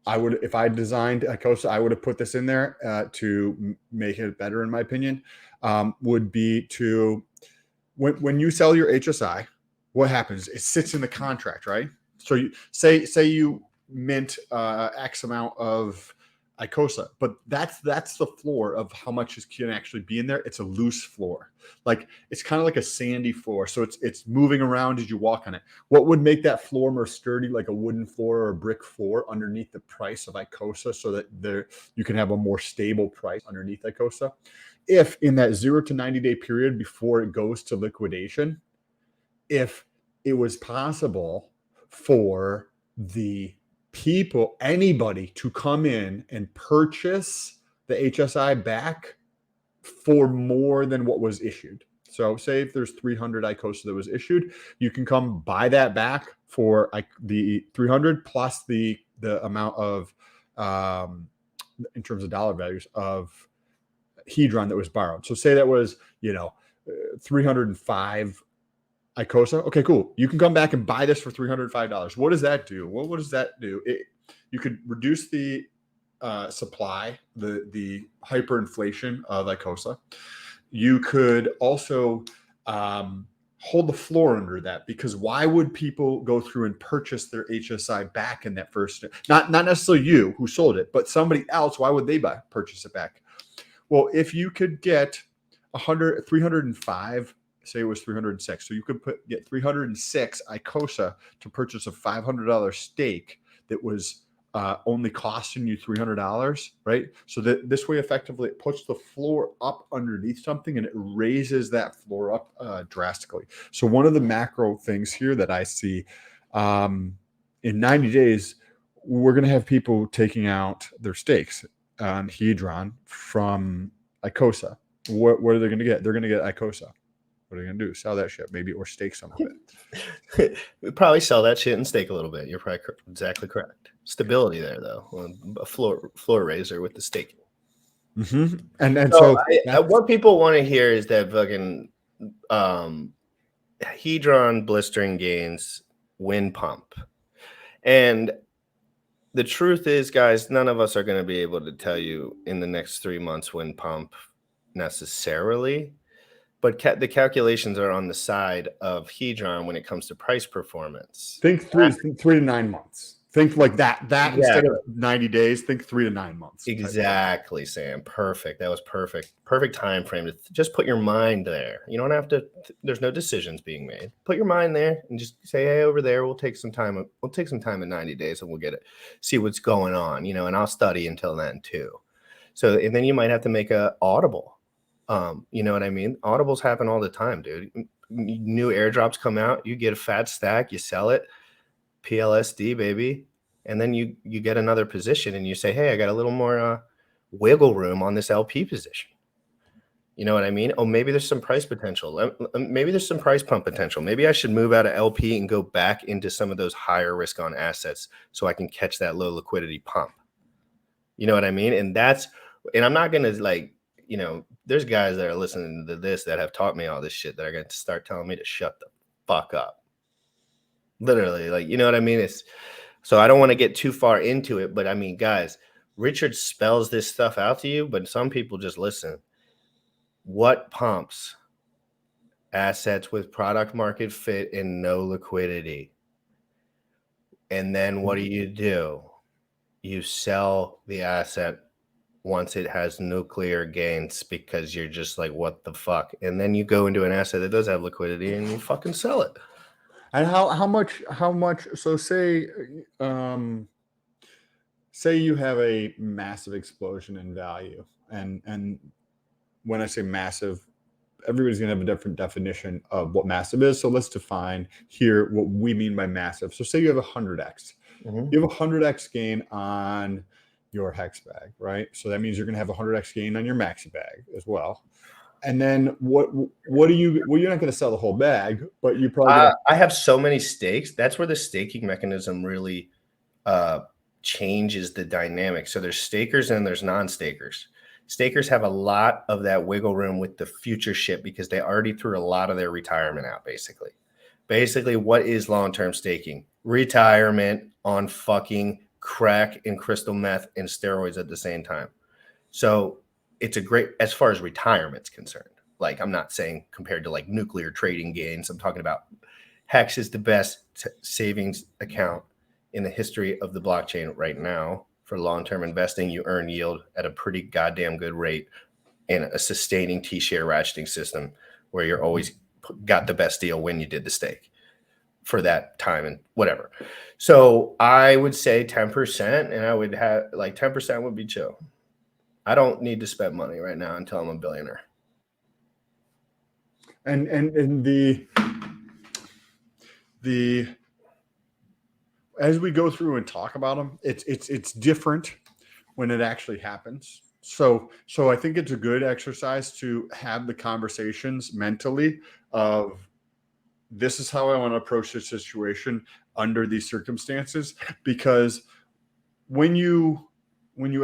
I would, if I designed ICOSA, I would have put this in there to make it better, in my opinion, would be to, when you sell your HSI, what happens? It sits in the contract, right? So you say you mint X amount of ICOSA, but that's the floor of how much can actually be in there. It's a loose floor, like it's kind of like a sandy floor, so it's moving around as you walk on it. What would make that floor more sturdy, like a wooden floor or a brick floor, underneath the price of ICOSA, so that you can have a more stable price underneath ICOSA? If in that 0 to 90-day period before it goes to liquidation, if it was possible for the anybody to come in and purchase the HSI back for more than what was issued. So say if there's 300 ICOSA that was issued, you can come buy that back for the 300 plus the amount of, in terms of dollar values, of Hedron that was borrowed. So say that was, 305 ICOSA. Okay, cool. You can come back and buy this for $305. What does that do? Well, what does that do? You could reduce the supply, the hyperinflation of ICOSA. You could also hold the floor under that, because why would people go through and purchase their HSI back in that first? Not necessarily you who sold it, but somebody else. Why would they purchase it back? Well, if you could get 305. Say it was 306. So you could get 306 ICOSA to purchase a $500 stake that was only costing you $300, right? So that this way, effectively, it puts the floor up underneath something and it raises that floor up drastically. So one of the macro things here that I see, in 90 days, we're going to have people taking out their stakes on Hedron from ICOSA. What are they going to get? They're going to get ICOSA. What are you going to do? Sell that shit, maybe, or stake some of it? We'd probably sell that shit and stake a little bit. You're probably exactly correct. Stability there, though. A floor raiser with the staking. Mm-hmm. And so what people want to hear is that fucking hedron blistering gains wind pump. And the truth is, guys, none of us are going to be able to tell you in the next 3 months wind pump necessarily, but the calculations are on the side of hedron when it comes to price performance. Think 3 to 9 months. Think like that Exactly. Instead of 90 days, think 3 to 9 months. Exactly, Sam. Perfect. That was perfect. Perfect time frame to just put your mind there. You don't have to. There's no decisions being made. Put your mind there and just say, "Hey, over there, we'll take some time. We'll take some time in 90 days, and we'll get it. See what's going on. And I'll study until then too. So, and then you might have to make a audible. You know what I mean? Audibles happen all the time, dude. New airdrops come out. You get a fat stack. You sell it. PLSD, baby. And then you get another position and you say, hey, I got a little more wiggle room on this LP position. You know what I mean? Oh, maybe there's some price potential. Maybe there's some price pump potential. Maybe I should move out of LP and go back into some of those higher risk on assets so I can catch that low liquidity pump. You know what I mean? And I'm not going to there's guys that are listening to this that have taught me all this shit that are going to start telling me to shut the fuck up. Literally, you know what I mean? So I don't want to get too far into it, but I mean, guys, Richard spells this stuff out to you, but some people just listen. What pumps? Assets with product market fit and no liquidity. And then what do? You sell the asset once it has nuclear gains because you're just like, what the fuck? And then you go into an asset that does have liquidity and you fucking sell it. And how much, so say you have a massive explosion in value. And when I say massive, everybody's going to have a different definition of what massive is. So let's define here what we mean by massive. So say you have 100x. Mm-hmm. You have 100x gain on your hex bag, right? So that means you're going to have 100x gain on your maxi bag as well. And then what do you? Well, you're not going to sell the whole bag, but you probably. I have so many stakes. That's where the staking mechanism really changes the dynamic. So there's stakers and there's non-stakers. Stakers have a lot of that wiggle room with the future shit because they already threw a lot of their retirement out. Basically, what is long-term staking? Retirement on fucking crack and crystal meth and steroids at the same time. So it's a great, as far as retirement's concerned. Like, I'm not saying compared to like nuclear trading gains. I'm talking about Hex is the best savings account in the history of the blockchain right now. For long-term investing, you earn yield at a pretty goddamn good rate in a sustaining T-share ratcheting system where you're always got the best deal when you did the stake for that time and whatever. So I would say 10%, and I would have like 10% would be chill. I don't need to spend money right now until I'm a billionaire. And the as we go through and talk about them, it's different when it actually happens. So I think it's a good exercise to have the conversations mentally of this is how I want to approach this situation under these circumstances, because when you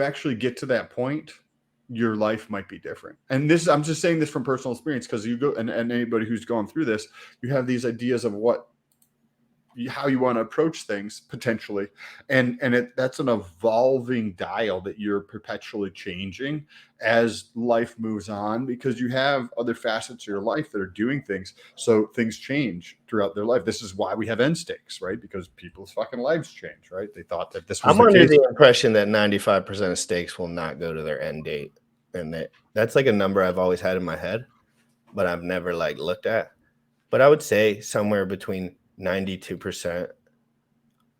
actually get to that point, your life might be different. And this, I'm just saying this from personal experience, because you go and anybody who's gone through this, you have these ideas of how you want to approach things potentially, and that's an evolving dial that you're perpetually changing as life moves on, because you have other facets of your life that are doing things, so things change throughout their life. This is why we have end stakes, right? Because people's fucking lives change, right? They thought that this was I'm under the impression that 95% of stakes will not go to their end date, and that's like a number I've always had in my head, but I've never like looked at. But I would say somewhere between 92%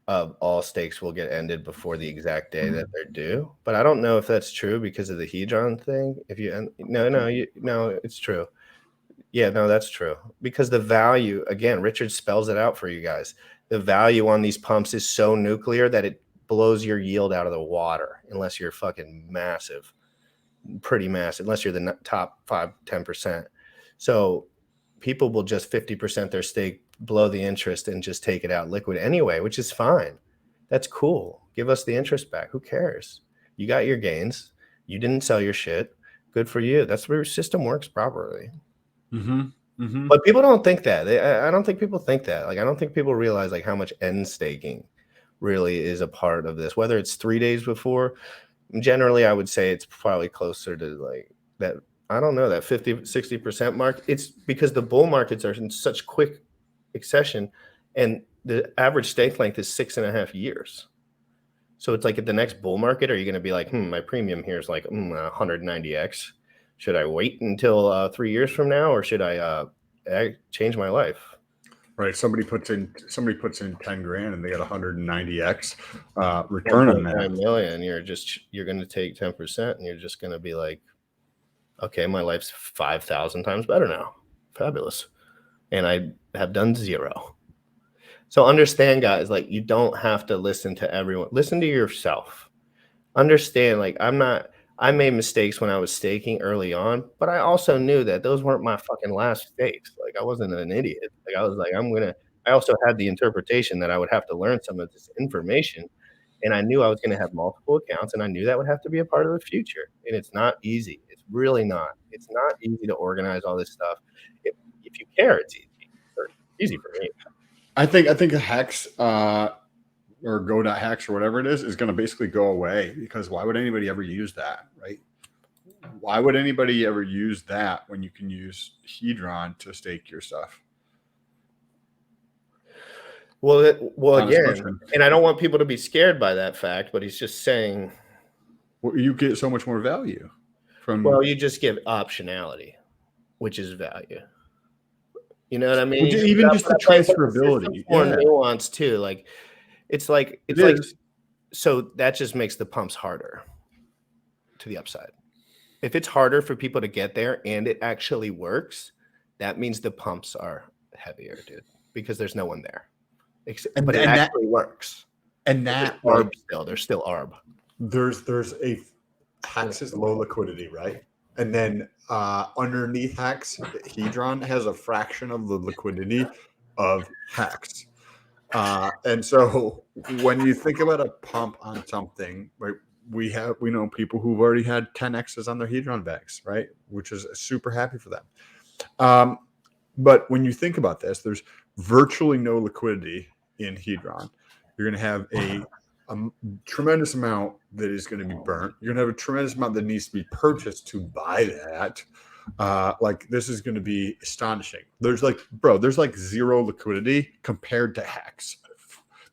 of all stakes will get ended before the exact day that they're due. But I don't know if that's true because of the hedron thing. If you end, no, it's true. Yeah, no, that's true. Because the value, again, Richard spells it out for you guys. The value on these pumps is so nuclear that it blows your yield out of the water unless you're fucking massive, pretty massive, unless you're the top 5-10%. So people will just 50% their stake, blow the interest, and just take it out liquid anyway, which is fine. That's cool. Give us the interest back. Who cares? You got your gains. You didn't sell your shit. Good for you. That's where your system works properly. Mm-hmm. But people don't think that. I don't think people think that. Like, I don't think people realize like how much end staking really is a part of this. Whether it's 3 days before, generally, I would say it's probably closer to like that. I don't know, that 50-60% mark. It's because the bull markets are in such quick accession, and the average stake length is 6.5 years. So it's like at the next bull market, are you going to be like, my premium here is like 190x? Should I wait until 3 years from now, or should I change my life? Right. Somebody puts in 10 grand and they got 190x return on that. 1.9 million. You're going to take 10%, and you're just going to be like, okay, my life's 5,000 times better now. Fabulous. And I have done 0. So understand, guys, like, you don't have to listen to everyone. Listen to yourself. Understand, like, I made mistakes when I was staking early on, but I also knew that those weren't my fucking last stakes. Like, I wasn't an idiot. Like, I was like, I also had the interpretation that I would have to learn some of this information. And I knew I was going to have multiple accounts, and I knew that would have to be a part of the future. And it's not easy. It's really not. It's not easy to organize all this stuff. If you care, it's easy. Or easy for me. I think a Hex or Go.Hex or whatever it is going to basically go away, because why would anybody ever use that, right? Why would anybody ever use that when you can use Hedron to stake your stuff? Well, again, and I don't want people to be scared by that fact, but he's just saying, well, you get so much more value from. Well, you just give optionality, which is value. You know what I mean? Even just the transferability, more nuance too. Like, it's like so that just makes the pumps harder to the upside. If it's harder for people to get there and it actually works, that means the pumps are heavier, dude, because there's no one there. But it actually works. And that ARB still, there's still ARB. There's a Hex is low liquidity, right? And then underneath Hex, Hedron has a fraction of the liquidity of Hex. And so when you think about a pump on something, right, we know people who've already had 10x's on their Hedron bags, right? Which is super happy for them. But when you think about this, there's virtually no liquidity in Hedron. You're going to have a tremendous amount that is going to be burnt. You're going to have a tremendous amount that needs to be purchased to buy that. Like, this is going to be astonishing. There's like 0 liquidity compared to Hex.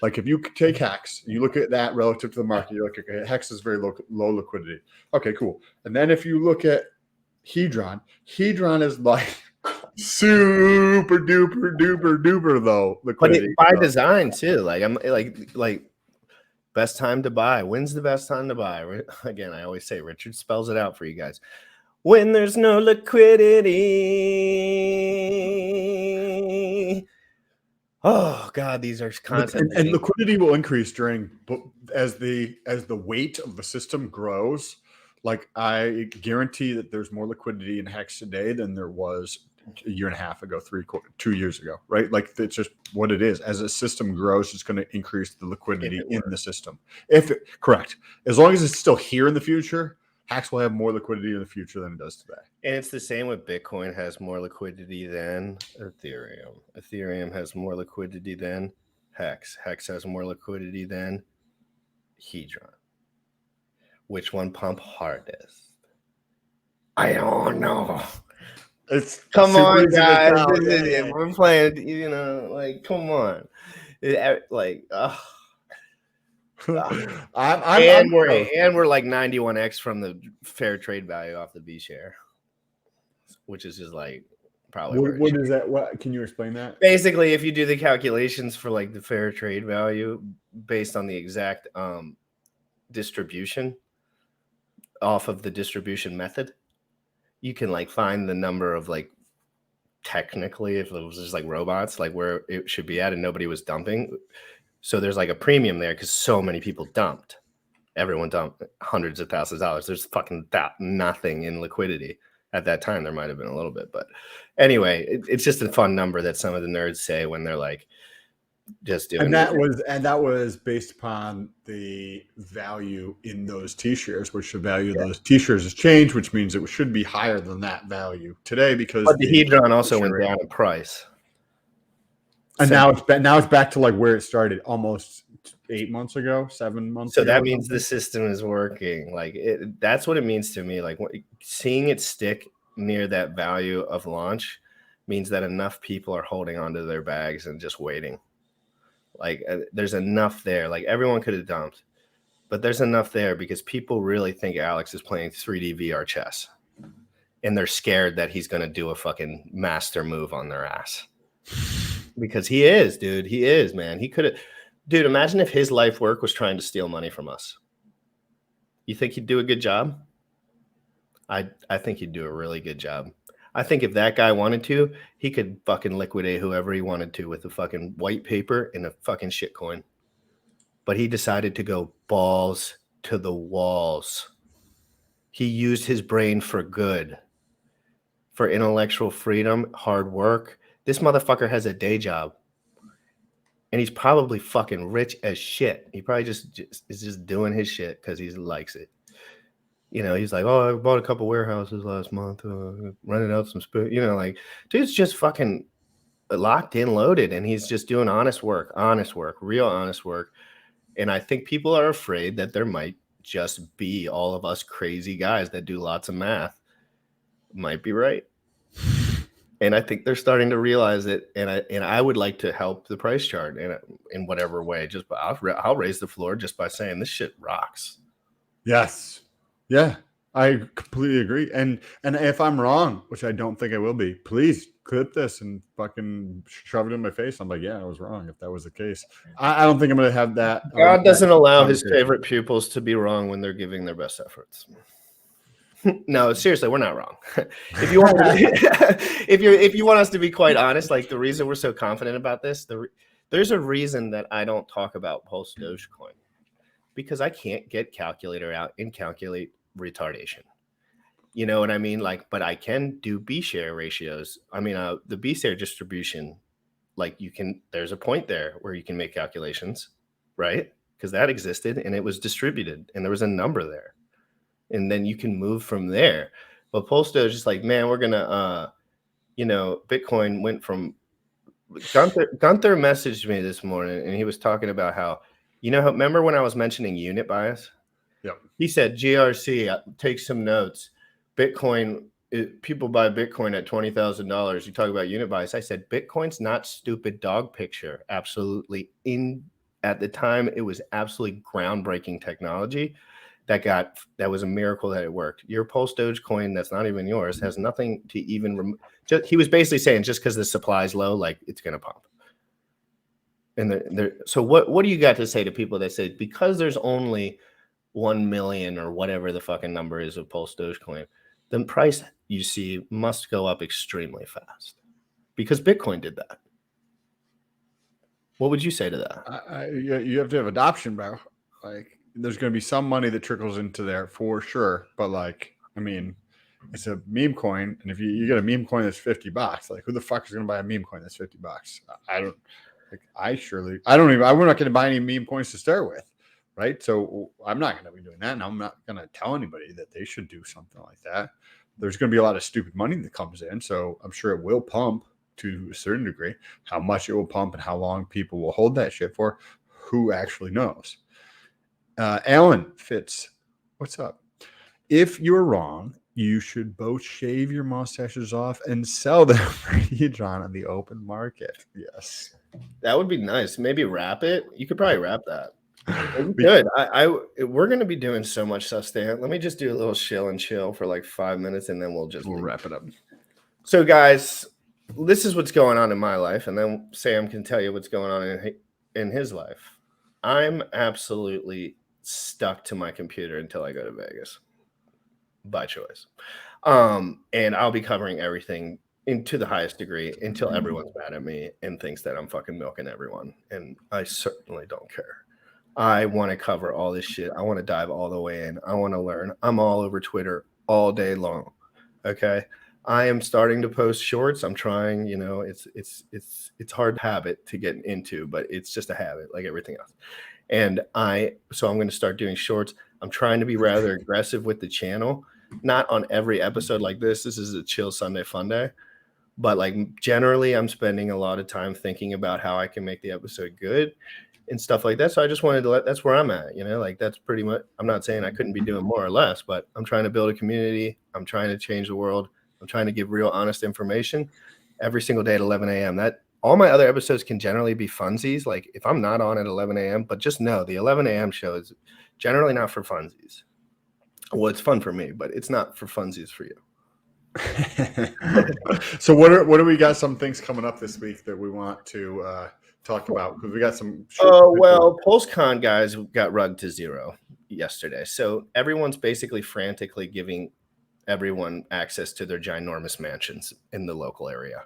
Like, if you take Hex, you look at that relative to the market, you're like, okay, Hex is very low liquidity. Okay, cool. And then if you look at Hedron is like super duper low liquidity. But by design too. Like, I'm like best time to buy. When's the best time to buy? Again, I always say, Richard spells it out for you guys. When there's no liquidity. Oh God, these are concepts. And liquidity will increase as the weight of the system grows. Like, I guarantee that there's more liquidity in Hex today than there was a year and a half ago, 2 years ago, right? Like, it's just what it is. As a system grows, it's going to increase the liquidity in the system. Correct. As long as it's still here in the future, Hex will have more liquidity in the future than it does today. And it's the same with Bitcoin has more liquidity than Ethereum. Ethereum has more liquidity than Hex. Hex has more liquidity than Hedron. Which one pump hardest? I don't know. Come on, guys. We're playing, like, come on. And we're like 91x from the fair trade value off the B share, which is just like probably. What is that? What can you explain that? Basically, if you do the calculations for like the fair trade value based on the exact distribution off of the distribution method, you can like find the number of, like, technically, if it was just like robots, like where it should be at, and nobody was dumping. So there's like a premium there because so many people dumped. Everyone dumped hundreds of thousands of dollars. There's fucking nothing in liquidity at that time. There might have been a little bit, but anyway, it's just a fun number that some of the nerds say when they're like, just doing And that was based upon the value in those T-shares, which the value of those T-shares has changed, which means it should be higher than that value today because but the Hedron also went down in price. And So, now it's back to like where it started almost 8 months ago, 7 months so ago. that means the system is working. Like that's what it means to me. Like seeing it stick near that value of launch means that enough people are holding onto their bags and just waiting. Like there's enough there. Like everyone could have dumped, but there's enough there because people really think Alex is playing 3D VR chess, and they're scared that he's going to do a fucking master move on their ass. Because he is, dude. He is, man. He could have, dude. Imagine if his life work was trying to steal money from us. You think he'd do a good job? I think he'd do a really good job. I think if that guy wanted to, he could fucking liquidate whoever he wanted to with a fucking white paper and a fucking shitcoin. But he decided to go balls to the walls. He used his brain for good, for intellectual freedom, hard work. This motherfucker has a day job. And he's probably fucking rich as shit. He probably just is just doing his shit because he likes it. You know, he's like, oh, I bought a couple warehouses last month, rented out some space. You know, like, dude's just fucking locked in, loaded, and he's just doing honest work, real honest work. And I think people are afraid that there might just be all of us crazy guys that do lots of math. Might be right. And I think they're starting to realize it. And I would like to help the price chart in whatever way. Just I'll raise the floor just by saying this shit rocks. Yes. Yeah, I completely agree. And if I'm wrong, which I don't think I will be, please clip this and fucking shove it in my face. I'm like, yeah, I was wrong if that was the case. I don't think I'm going to have that. God doesn't allow his favorite pupils to be wrong when they're giving their best efforts. No, seriously, we're not wrong. If you want, if you want us to be quite honest, like the reason we're so confident about this, there's a reason that I don't talk about Pulse Dogecoin, because I can't get calculator out and calculate retardation. You know what I mean? Like, but I can do B share ratios. I mean, the B share distribution, like there's a point there where you can make calculations, right? Because that existed and it was distributed and there was a number there. And then you can move from there. But Pulse Doge is just like, man, we're gonna, Bitcoin went from Gunther messaged me this morning and he was talking about how, remember when I was mentioning unit bias? Yep. He said, GRC, take some notes. Bitcoin, people buy Bitcoin at $20,000. You talk about unit bias. I said, Bitcoin's not stupid dog picture. Absolutely. At the time, it was absolutely groundbreaking technology. That was a miracle that it worked. Your Pulse Dogecoin that's not even yours has nothing to even he was basically saying just because the supply is low, like it's gonna pump. And so what do you got to say to people that say because there's only 1 million or whatever the fucking number is of Pulse Dogecoin, the price you see must go up extremely fast because Bitcoin did that. What would you say to that? You have to have adoption, bro. Like, there's going to be some money that trickles into there for sure. But like, I mean, it's a meme coin. And if you get a meme coin that's $50, like who the fuck is going to buy a meme coin that's $50? I'm not going to buy any meme coins to start with. Right. So I'm not going to be doing that. And I'm not going to tell anybody that they should do something like that. There's going to be a lot of stupid money that comes in. So I'm sure it will pump to a certain degree. How much it will pump and how long people will hold that shit for, who actually knows? Alan Fitz, what's up? If you're wrong, you should both shave your mustaches off and sell them for Hedron on the open market. Yes. That would be nice. Maybe wrap it. You could probably wrap that. Good. We're going to be doing so much stuff, Stan. Let me just do a little chill for like 5 minutes and then we'll wrap it up. So guys, this is what's going on in my life. And then Sam can tell you what's going on in his life. I'm absolutely stuck to my computer until I go to Vegas by choice. And I'll be covering everything to the highest degree until everyone's mad at me and thinks that I'm fucking milking everyone. And I certainly don't care. I want to cover all this shit. I want to dive all the way in. I want to learn. I'm all over Twitter all day long. Okay. I am starting to post shorts. I'm trying, it's hard habit to get into, but it's just a habit like everything else. And so I'm going to start doing shorts. I'm trying to be rather aggressive with the channel, not on every episode like this. This is a chill Sunday Funday, but like generally I'm spending a lot of time thinking about how I can make the episode good and stuff like that. So I just wanted to that's where I'm at, like that's pretty much, I'm not saying I couldn't be doing more or less, but I'm trying to build a community. I'm trying to change the world. I'm trying to give real honest information every single day at 11 a.m. That all my other episodes can generally be funsies. Like if I'm not on at 11 a.m., but just know the 11 a.m. show is generally not for funsies. Well, it's fun for me, but it's not for funsies for you. So what do we got? Some things coming up this week that we want to talk about, because we got some. Well, PulseCon guys got rugged to 0 yesterday, so everyone's basically frantically giving everyone access to their ginormous mansions in the local area,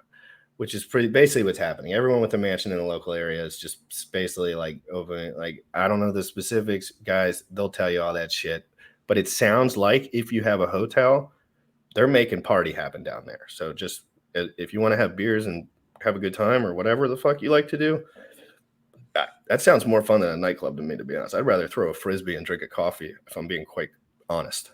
which is basically what's happening. Everyone with a mansion in the local area is just basically like opening. Like I don't know the specifics, guys. They'll tell you all that shit, but it sounds like if you have a hotel, they're making party happen down there. So just if you want to have beers and have a good time or whatever the fuck you like to do, that sounds more fun than a nightclub to me, to be honest. I'd rather throw a Frisbee and drink a coffee if I'm being quite honest.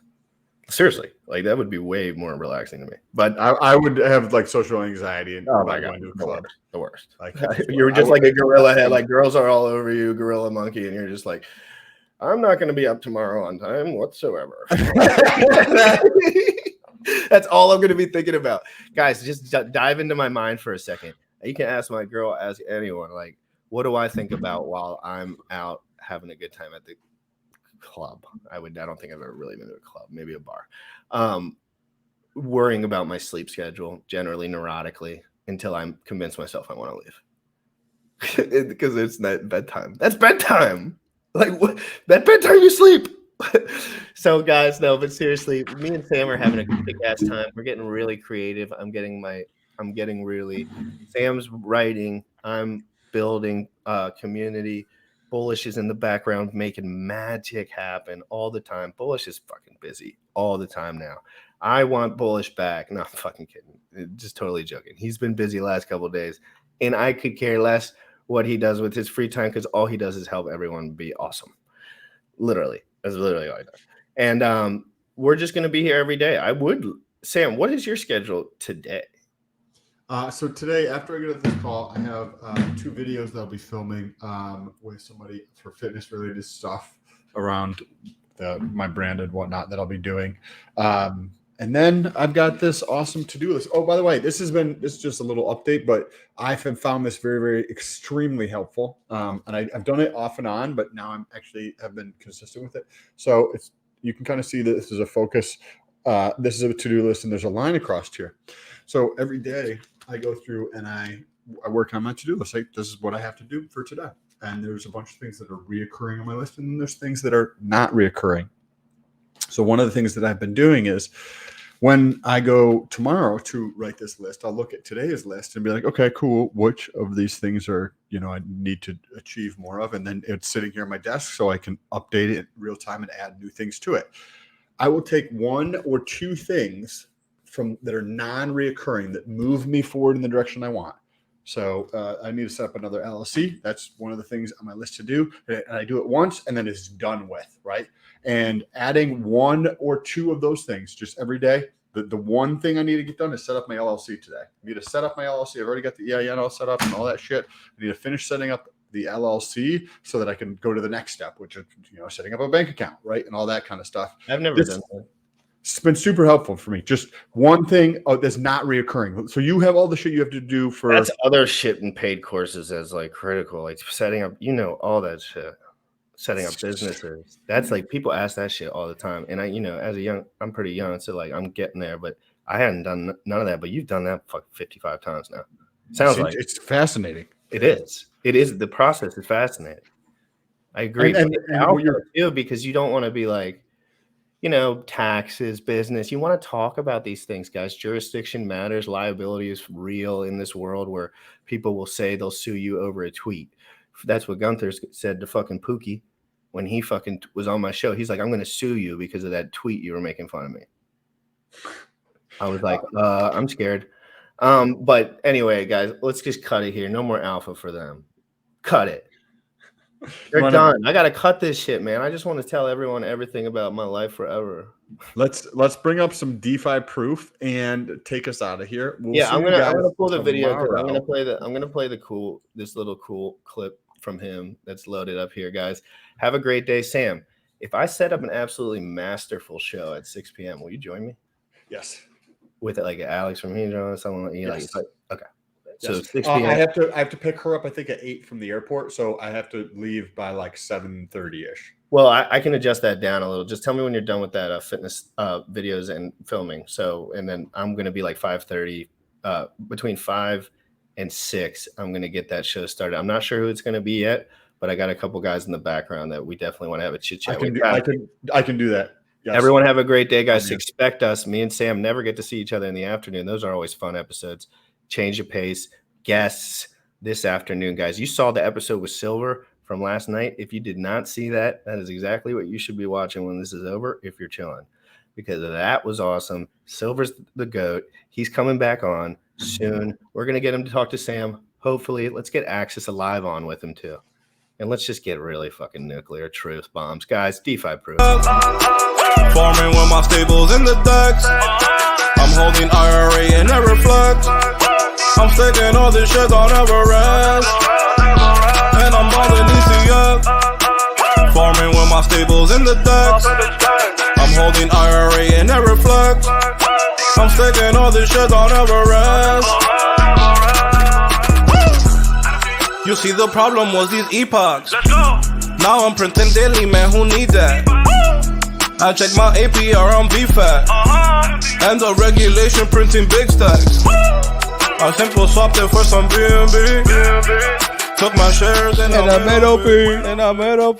Seriously, like that would be way more relaxing to me. But I would have like social anxiety and my God, going to a club. The worst. Like you're just like a gorilla head, like girls are all over you, gorilla monkey, and you're just like, I'm not going to be up tomorrow on time whatsoever. That's all I'm going to be thinking about. Guys, just dive into my mind for a second. You can ask my girl, ask anyone, like, what do I think about while I'm out having a good time at the club? I don't think I've ever really been to a club, maybe a bar. Worrying about my sleep schedule, generally neurotically, until I'm convinced myself I want to leave. Because it's not bedtime. That's bedtime. Like, what? That bedtime you sleep. So guys, no, but seriously, me and Sam are having a kick ass time. We're getting really creative. I'm getting really Sam's writing, I'm building community. Bullish is in the background making magic happen all the time. Bullish is fucking busy all the time now. I want Bullish back. No, I'm fucking kidding. Just totally joking. He's been busy last couple of days, and I could care less what he does with his free time because all he does is help everyone be awesome. Literally. That's literally all I do. And we're just going to be here every day. Sam, what is your schedule today? So today, after I get off this call, I have 2 videos that I'll be filming with somebody for fitness-related stuff around my brand and whatnot that I'll be doing. And then I've got this awesome to-do list. Oh, by the way, this is just a little update, but I have found this very, very extremely helpful. And I've done it off and on, but now have been consistent with it. So you can kind of see that this is a focus. This is a to-do list, and there's a line across here. So every day I go through and I work on my to-do list. Like, this is what I have to do for today. And there's a bunch of things that are reoccurring on my list, and then there's things that are not reoccurring. So one of the things that I've been doing is when I go tomorrow to write this list, I'll look at today's list and be like, okay, cool. Which of these things are, I need to achieve more of? And then it's sitting here on my desk so I can update it in real time and add new things to it. I will take 1 or 2 things that are non-reoccurring that move me forward in the direction I want. So I need to set up another LLC. That's one of the things on my list to do. And I do it once and then it's done with, right? And adding 1 or 2 of those things just every day. The one thing I need to get done is set up my LLC today. I need to set up my LLC. I've already got the EIN all set up and all that shit. I need to finish setting up the LLC so that I can go to the next step, which is, setting up a bank account, right? And all that kind of stuff. I've never done that. It's been super helpful for me. Just one thing that's not reoccurring. So you have all the shit you have to do for. That's other shit in paid courses as like critical, like setting up, all that shit, setting up businesses. That's like people ask that shit all the time. And I'm pretty young, so like I'm getting there, but I hadn't done none of that. But you've done that 55 times now. Sounds like it's fascinating. It is. It is. The process is fascinating. I agree. And too, because you don't want to be like, taxes, business. You want to talk about these things, guys. Jurisdiction matters. Liability is real in this world where people will say they'll sue you over a tweet. That's what Gunther said to fucking Pookie when he fucking was on my show. He's like, I'm going to sue you because of that tweet you were making fun of me. I was like, I'm scared. But anyway, guys, let's just cut it here. No more alpha for them. Cut it. They're done. I gotta cut this shit, man. I just want to tell everyone everything about my life forever. Let's bring up some DeFi proof and take us out of here. We'll Yeah, see I'm you gonna guys pull the video because tomorrow. I'm gonna play this little cool clip from him that's loaded up here, guys. Have a great day, Sam. If I set up an absolutely masterful show at 6 p.m., will you join me? Yes. With like Alex from here, someone like you. Yes. Like, okay. So Yes. 6 p.m. I have to pick her up, I think, at 8 from the airport, so I have to leave by like 7:30-ish. Well, I can adjust that down a little. Just tell me when you're done with that fitness videos and filming. So, and then I'm going to be like 5:30, between 5 and 6. I'm going to get that show started. I'm not sure who it's going to be yet, but I got a couple guys in the background that we definitely want to have a chit chat. I can do that. Yes. Everyone have a great day, guys. Expect us. Me and Sam never get to see each other in the afternoon. Those are always fun episodes. Change of pace. Guests this afternoon, guys. You saw the episode with Silver from last night. If you did not see that, that is exactly what you should be watching when this is over, if you're chilling, because that was awesome. Silver's the GOAT. He's coming back on soon. We're going to get him to talk to Sam. Hopefully, let's get Axis Alive on with him too. And let's just get really fucking nuclear truth bombs. Guys, DeFi proof. Farming with my stables in the decks. I'm holding IRA and never flex. I'm sticking all this shit on Everest. And I'm balling ECF. Farming with my stables in the decks. I'm holding IRA and never flex. I'm sticking all this shit on Everest. You see, the problem was these epochs. Now I'm printing daily, man, who need that? I check my APR on BFAT. And the regulation printing big stacks. I simple swapped it for some BNB. Took my shares and I made OP.